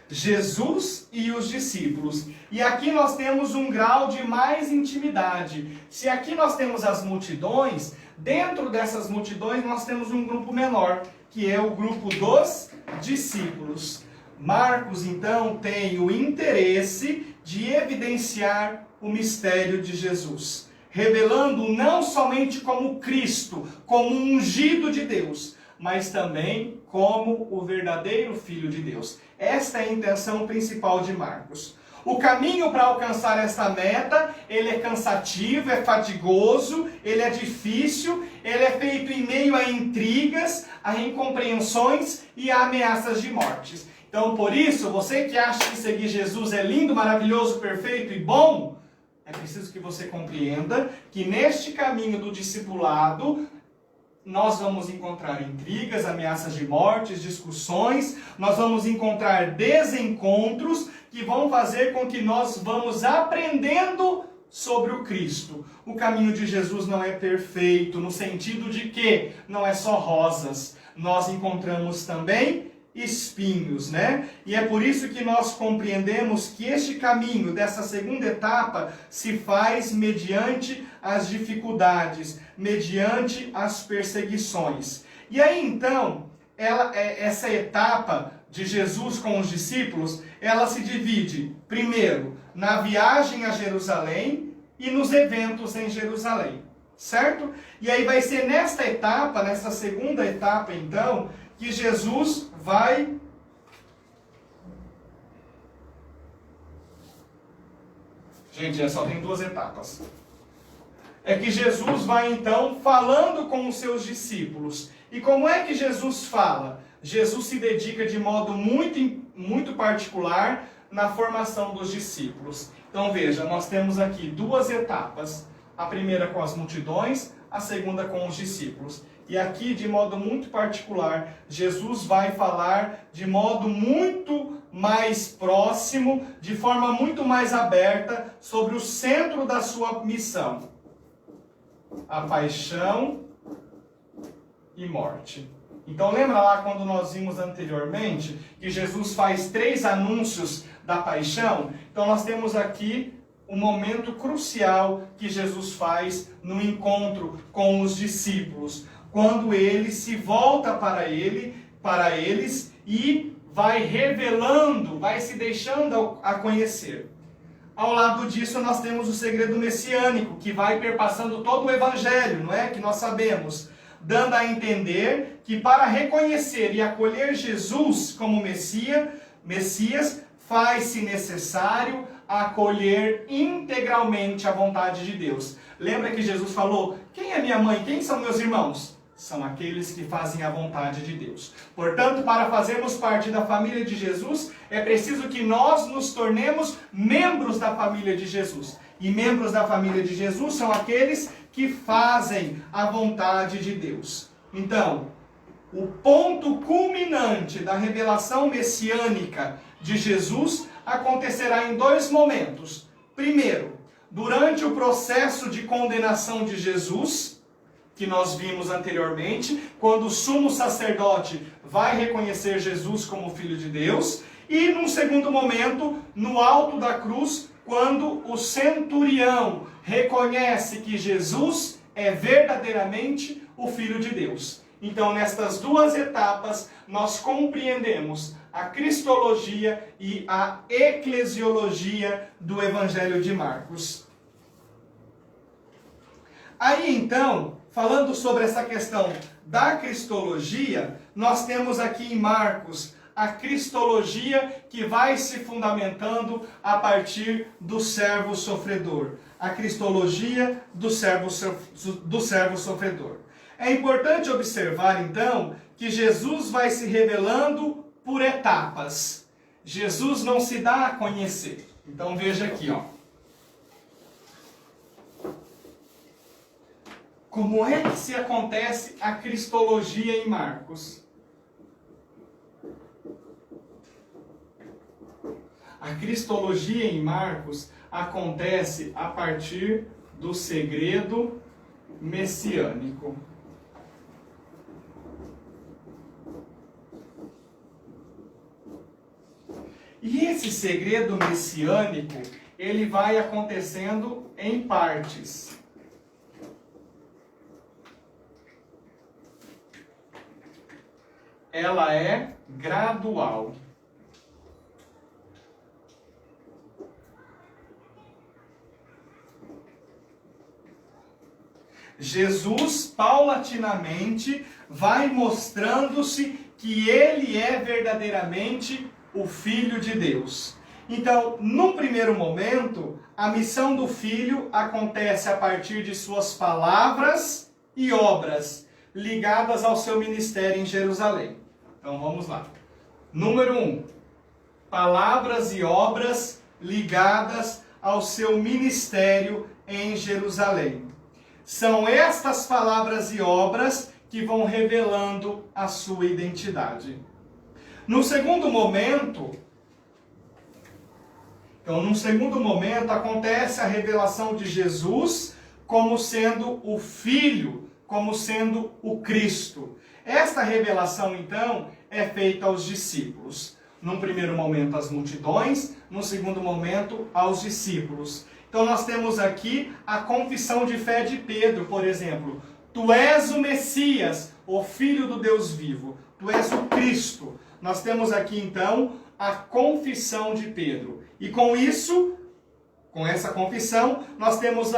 Jesus e os discípulos. E aqui nós temos um grau de mais intimidade. Se aqui nós temos as multidões, dentro dessas multidões nós temos um grupo menor, que é o grupo dos discípulos. Marcos, então, tem o interesse de evidenciar o mistério de Jesus, revelando não somente como Cristo, como um ungido de Deus, mas também como o verdadeiro Filho de Deus. Esta é a intenção principal de Marcos. O caminho para alcançar esta meta, ele é cansativo, é fatigoso, ele é difícil, ele é feito em meio a intrigas, a incompreensões e a ameaças de mortes. Então, por isso, você que acha que seguir Jesus é lindo, maravilhoso, perfeito e bom, é preciso que você compreenda que neste caminho do discipulado, nós vamos encontrar intrigas, ameaças de mortes, discussões, nós vamos encontrar desencontros que vão fazer com que nós vamos aprendendo sobre o Cristo. O caminho de Jesus não é perfeito, no sentido de que não é só rosas. Nós encontramos também espinhos, né? E é por isso que nós compreendemos que este caminho dessa segunda etapa se faz mediante as dificuldades, mediante as perseguições. E aí então, essa etapa de Jesus com os discípulos, ela se divide, primeiro, na viagem a Jerusalém e nos eventos em Jerusalém, certo? E aí vai ser nesta etapa, nessa segunda etapa então, que Jesus vai Gente, só tem duas etapas. É que Jesus vai então falando com os seus discípulos. E como é que Jesus fala? Jesus se dedica de modo muito particular na formação dos discípulos. Então veja, nós temos aqui duas etapas. A primeira com as multidões, a segunda com os discípulos. E aqui, de modo muito particular, Jesus vai falar de modo muito mais próximo, de forma muito mais aberta, sobre o centro da sua missão: a paixão e morte. Então lembra lá quando nós vimos anteriormente que Jesus faz 3 anúncios da paixão? Então nós temos aqui um momento crucial que Jesus faz no encontro com os discípulos, quando ele se volta para eles e vai revelando, vai se deixando a conhecer. Ao lado disso nós temos o segredo messiânico, que vai perpassando todo o evangelho, não é? Que nós sabemos, dando a entender que para reconhecer e acolher Jesus como Messias, faz-se necessário acolher integralmente a vontade de Deus. Lembra que Jesus falou: quem é minha mãe? Quem são meus irmãos? São aqueles que fazem a vontade de Deus. Portanto, para fazermos parte da família de Jesus, é preciso que nós nos tornemos membros da família de Jesus. E membros da família de Jesus são aqueles que fazem a vontade de Deus. Então, o ponto culminante da revelação messiânica de Jesus acontecerá em 2 momentos. Primeiro, durante o processo de condenação de Jesus, que nós vimos anteriormente, quando o sumo sacerdote vai reconhecer Jesus como Filho de Deus, e num segundo momento, no alto da cruz, quando o centurião reconhece que Jesus é verdadeiramente o Filho de Deus. Então, nestas duas etapas, nós compreendemos a cristologia e a eclesiologia do Evangelho de Marcos. Aí, então, falando sobre essa questão da cristologia, nós temos aqui em Marcos a cristologia que vai se fundamentando a partir do servo sofredor. A cristologia do servo sofredor. É importante observar, então, que Jesus vai se revelando por etapas. Jesus não se dá a conhecer. Então veja aqui, ó. Como é que se acontece a cristologia em Marcos? A cristologia em Marcos acontece a partir do segredo messiânico. E esse segredo messiânico, ele vai acontecendo em partes. Ela é gradual. Jesus, paulatinamente, vai mostrando-se que ele é verdadeiramente o Filho de Deus. Então, num primeiro momento, a missão do Filho acontece a partir de suas palavras e obras, ligadas ao seu ministério em Jerusalém. Então, vamos lá. Número 1. Palavras e obras ligadas ao seu ministério em Jerusalém. São estas palavras e obras que vão revelando a sua identidade. No segundo momento, acontece a revelação de Jesus como sendo o Filho, como sendo o Cristo. Esta revelação, então, é feita aos discípulos. Num primeiro momento, às multidões, no segundo momento, aos discípulos. Então, nós temos aqui a confissão de fé de Pedro, por exemplo. Tu és o Messias, o Filho do Deus vivo. Tu és o Cristo. Nós temos aqui, então, a confissão de Pedro. E com isso, com essa confissão, nós temos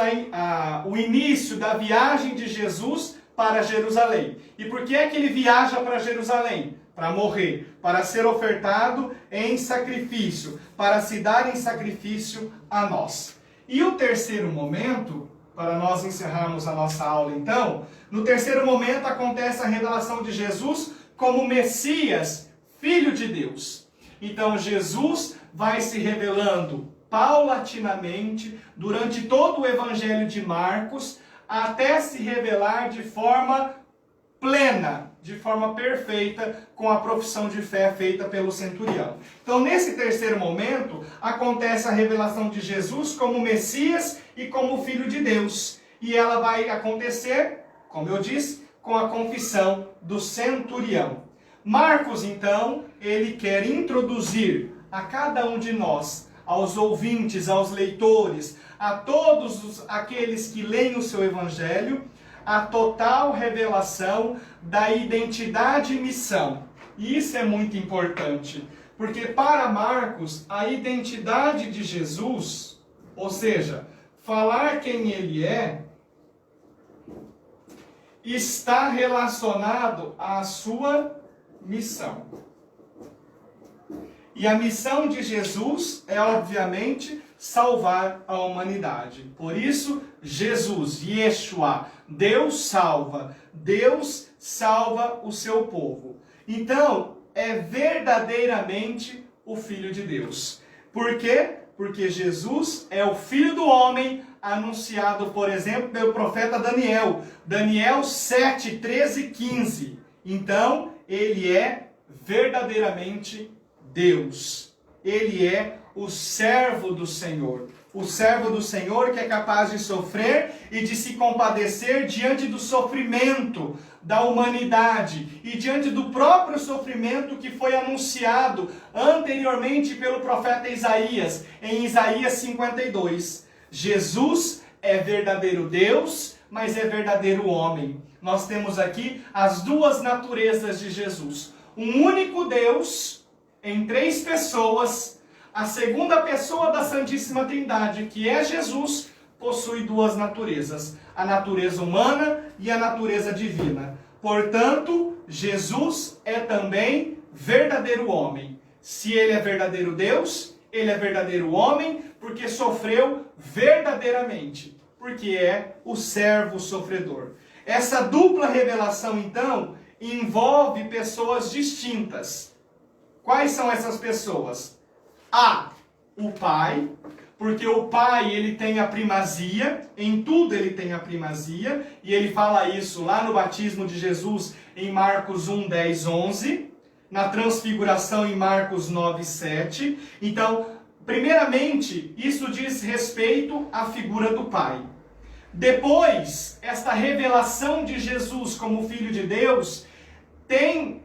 o início da viagem de Jesus para Jerusalém. E por que é que ele viaja para Jerusalém? Para morrer, para ser ofertado em sacrifício, para se dar em sacrifício a nós. E o terceiro momento, para nós encerrarmos a nossa aula então, no terceiro momento acontece a revelação de Jesus como Messias, Filho de Deus. Então Jesus vai se revelando paulatinamente durante todo o Evangelho de Marcos, até se revelar de forma plena, de forma perfeita, com a profissão de fé feita pelo centurião. Então, nesse terceiro momento, acontece a revelação de Jesus como Messias e como Filho de Deus. E ela vai acontecer, como eu disse, com a confissão do centurião. Marcos, então, ele quer introduzir a cada um de nós, aos ouvintes, aos leitores, a todos aqueles que leem o seu Evangelho, a total revelação da identidade e missão. E isso é muito importante, porque para Marcos, a identidade de Jesus, ou seja, falar quem ele é, está relacionado à sua missão. E a missão de Jesus é, obviamente, salvar a humanidade. Por isso, Jesus, Yeshua, Deus salva o seu povo. Então, é verdadeiramente o Filho de Deus. Por quê? Porque Jesus é o Filho do homem anunciado, por exemplo, pelo profeta Daniel. Daniel 7, 13 e 15. Então, ele é verdadeiramente Deus. Ele é o servo do Senhor. O servo do Senhor que é capaz de sofrer e de se compadecer diante do sofrimento da humanidade e diante do próprio sofrimento que foi anunciado anteriormente pelo profeta Isaías, em Isaías 52. Jesus é verdadeiro Deus, mas é verdadeiro homem. nós temos aqui as duas naturezas de Jesus. Um único Deus em três pessoas, a segunda pessoa da Santíssima Trindade, que é Jesus, possui duas naturezas, a natureza humana e a natureza divina. Portanto, Jesus é também verdadeiro homem. Se ele é verdadeiro Deus, ele é verdadeiro homem, porque sofreu verdadeiramente, porque é o servo sofredor. Essa dupla revelação, então, envolve pessoas distintas. Quais são essas pessoas? O Pai, porque o Pai ele tem a primazia, em tudo ele tem a primazia, e ele fala isso lá no batismo de Jesus em Marcos 1, 10, 11, na transfiguração em Marcos 9, 7. Então, primeiramente, isso diz respeito à figura do Pai. Depois, esta revelação de Jesus como Filho de Deus tem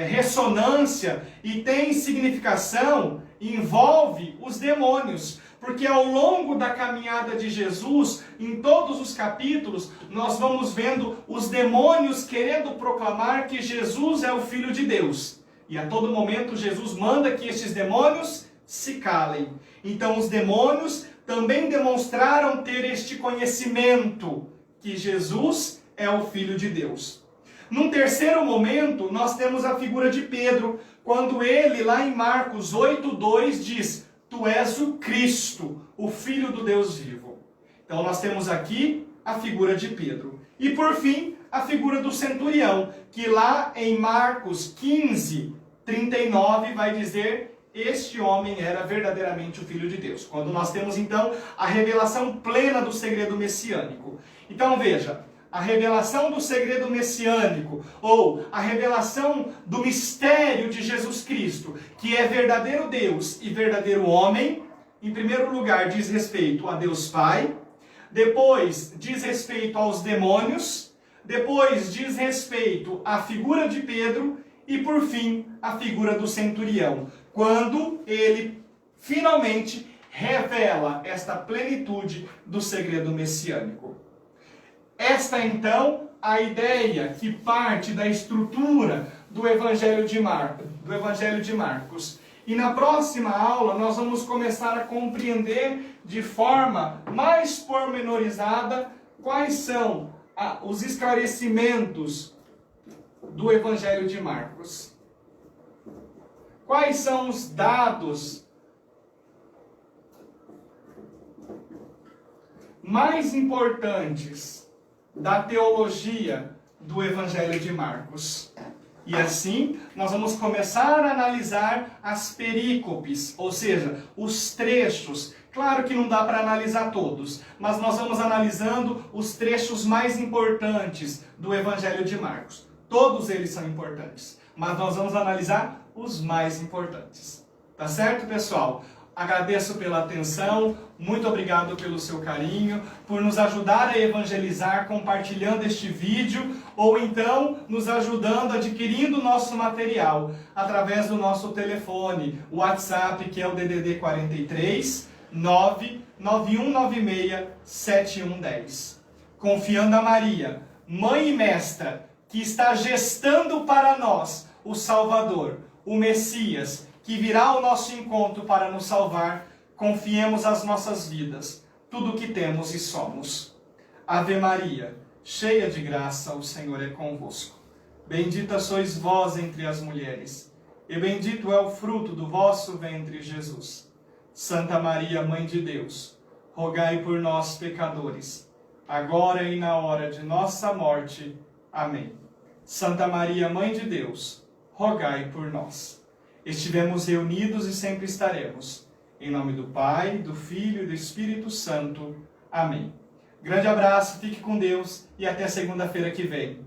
ressonância e tem significação, envolve os demônios. Porque ao longo da caminhada de Jesus, em todos os capítulos, nós vamos vendo os demônios querendo proclamar que Jesus é o Filho de Deus. E a todo momento Jesus manda que estes demônios se calem. Então os demônios também demonstraram ter este conhecimento, que Jesus é o Filho de Deus. Num terceiro momento, nós temos a figura de Pedro, quando ele, lá em Marcos 8:2, diz: Tu és o Cristo, o Filho do Deus vivo. Então nós temos aqui a figura de Pedro. E por fim, a figura do centurião, que lá em Marcos 15:39 vai dizer: Este homem era verdadeiramente o Filho de Deus. Quando nós temos então a revelação plena do segredo messiânico. Então veja, a revelação do segredo messiânico, ou a revelação do mistério de Jesus Cristo, que é verdadeiro Deus e verdadeiro homem, em primeiro lugar diz respeito a Deus Pai, depois diz respeito aos demônios, depois diz respeito à figura de Pedro e por fim a figura do centurião, quando ele finalmente revela esta plenitude do segredo messiânico. Esta, então, a ideia que parte da estrutura do Evangelho de Marcos. E na próxima aula nós vamos começar a compreender de forma mais pormenorizada quais são os esclarecimentos do Evangelho de Marcos. Quais são os dados mais importantes da teologia do Evangelho de Marcos. E assim, nós vamos começar a analisar as perícopes, ou seja, os trechos. Claro que não dá para analisar todos, mas nós vamos analisando os trechos mais importantes do Evangelho de Marcos. Todos eles são importantes, mas nós vamos analisar os mais importantes. Tá certo, pessoal? Agradeço pela atenção, muito obrigado pelo seu carinho, por nos ajudar a evangelizar compartilhando este vídeo, ou então nos ajudando adquirindo o nosso material através do nosso telefone, o WhatsApp, que é o DDD 43 99196 7110. Confiando a Maria, Mãe e Mestra, que está gestando para nós o Salvador, o Messias, que virá ao nosso encontro para nos salvar, confiemos as nossas vidas, tudo o que temos e somos. Ave Maria, cheia de graça, o Senhor é convosco. Bendita sois vós entre as mulheres, e bendito é o fruto do vosso ventre, Jesus. Santa Maria, Mãe de Deus, rogai por nós, pecadores, agora e na hora de nossa morte. Amém. Santa Maria, Mãe de Deus, rogai por nós. Estivemos reunidos e sempre estaremos. Em nome do Pai, do Filho e do Espírito Santo. Amém. Grande abraço, fique com Deus e até segunda-feira que vem.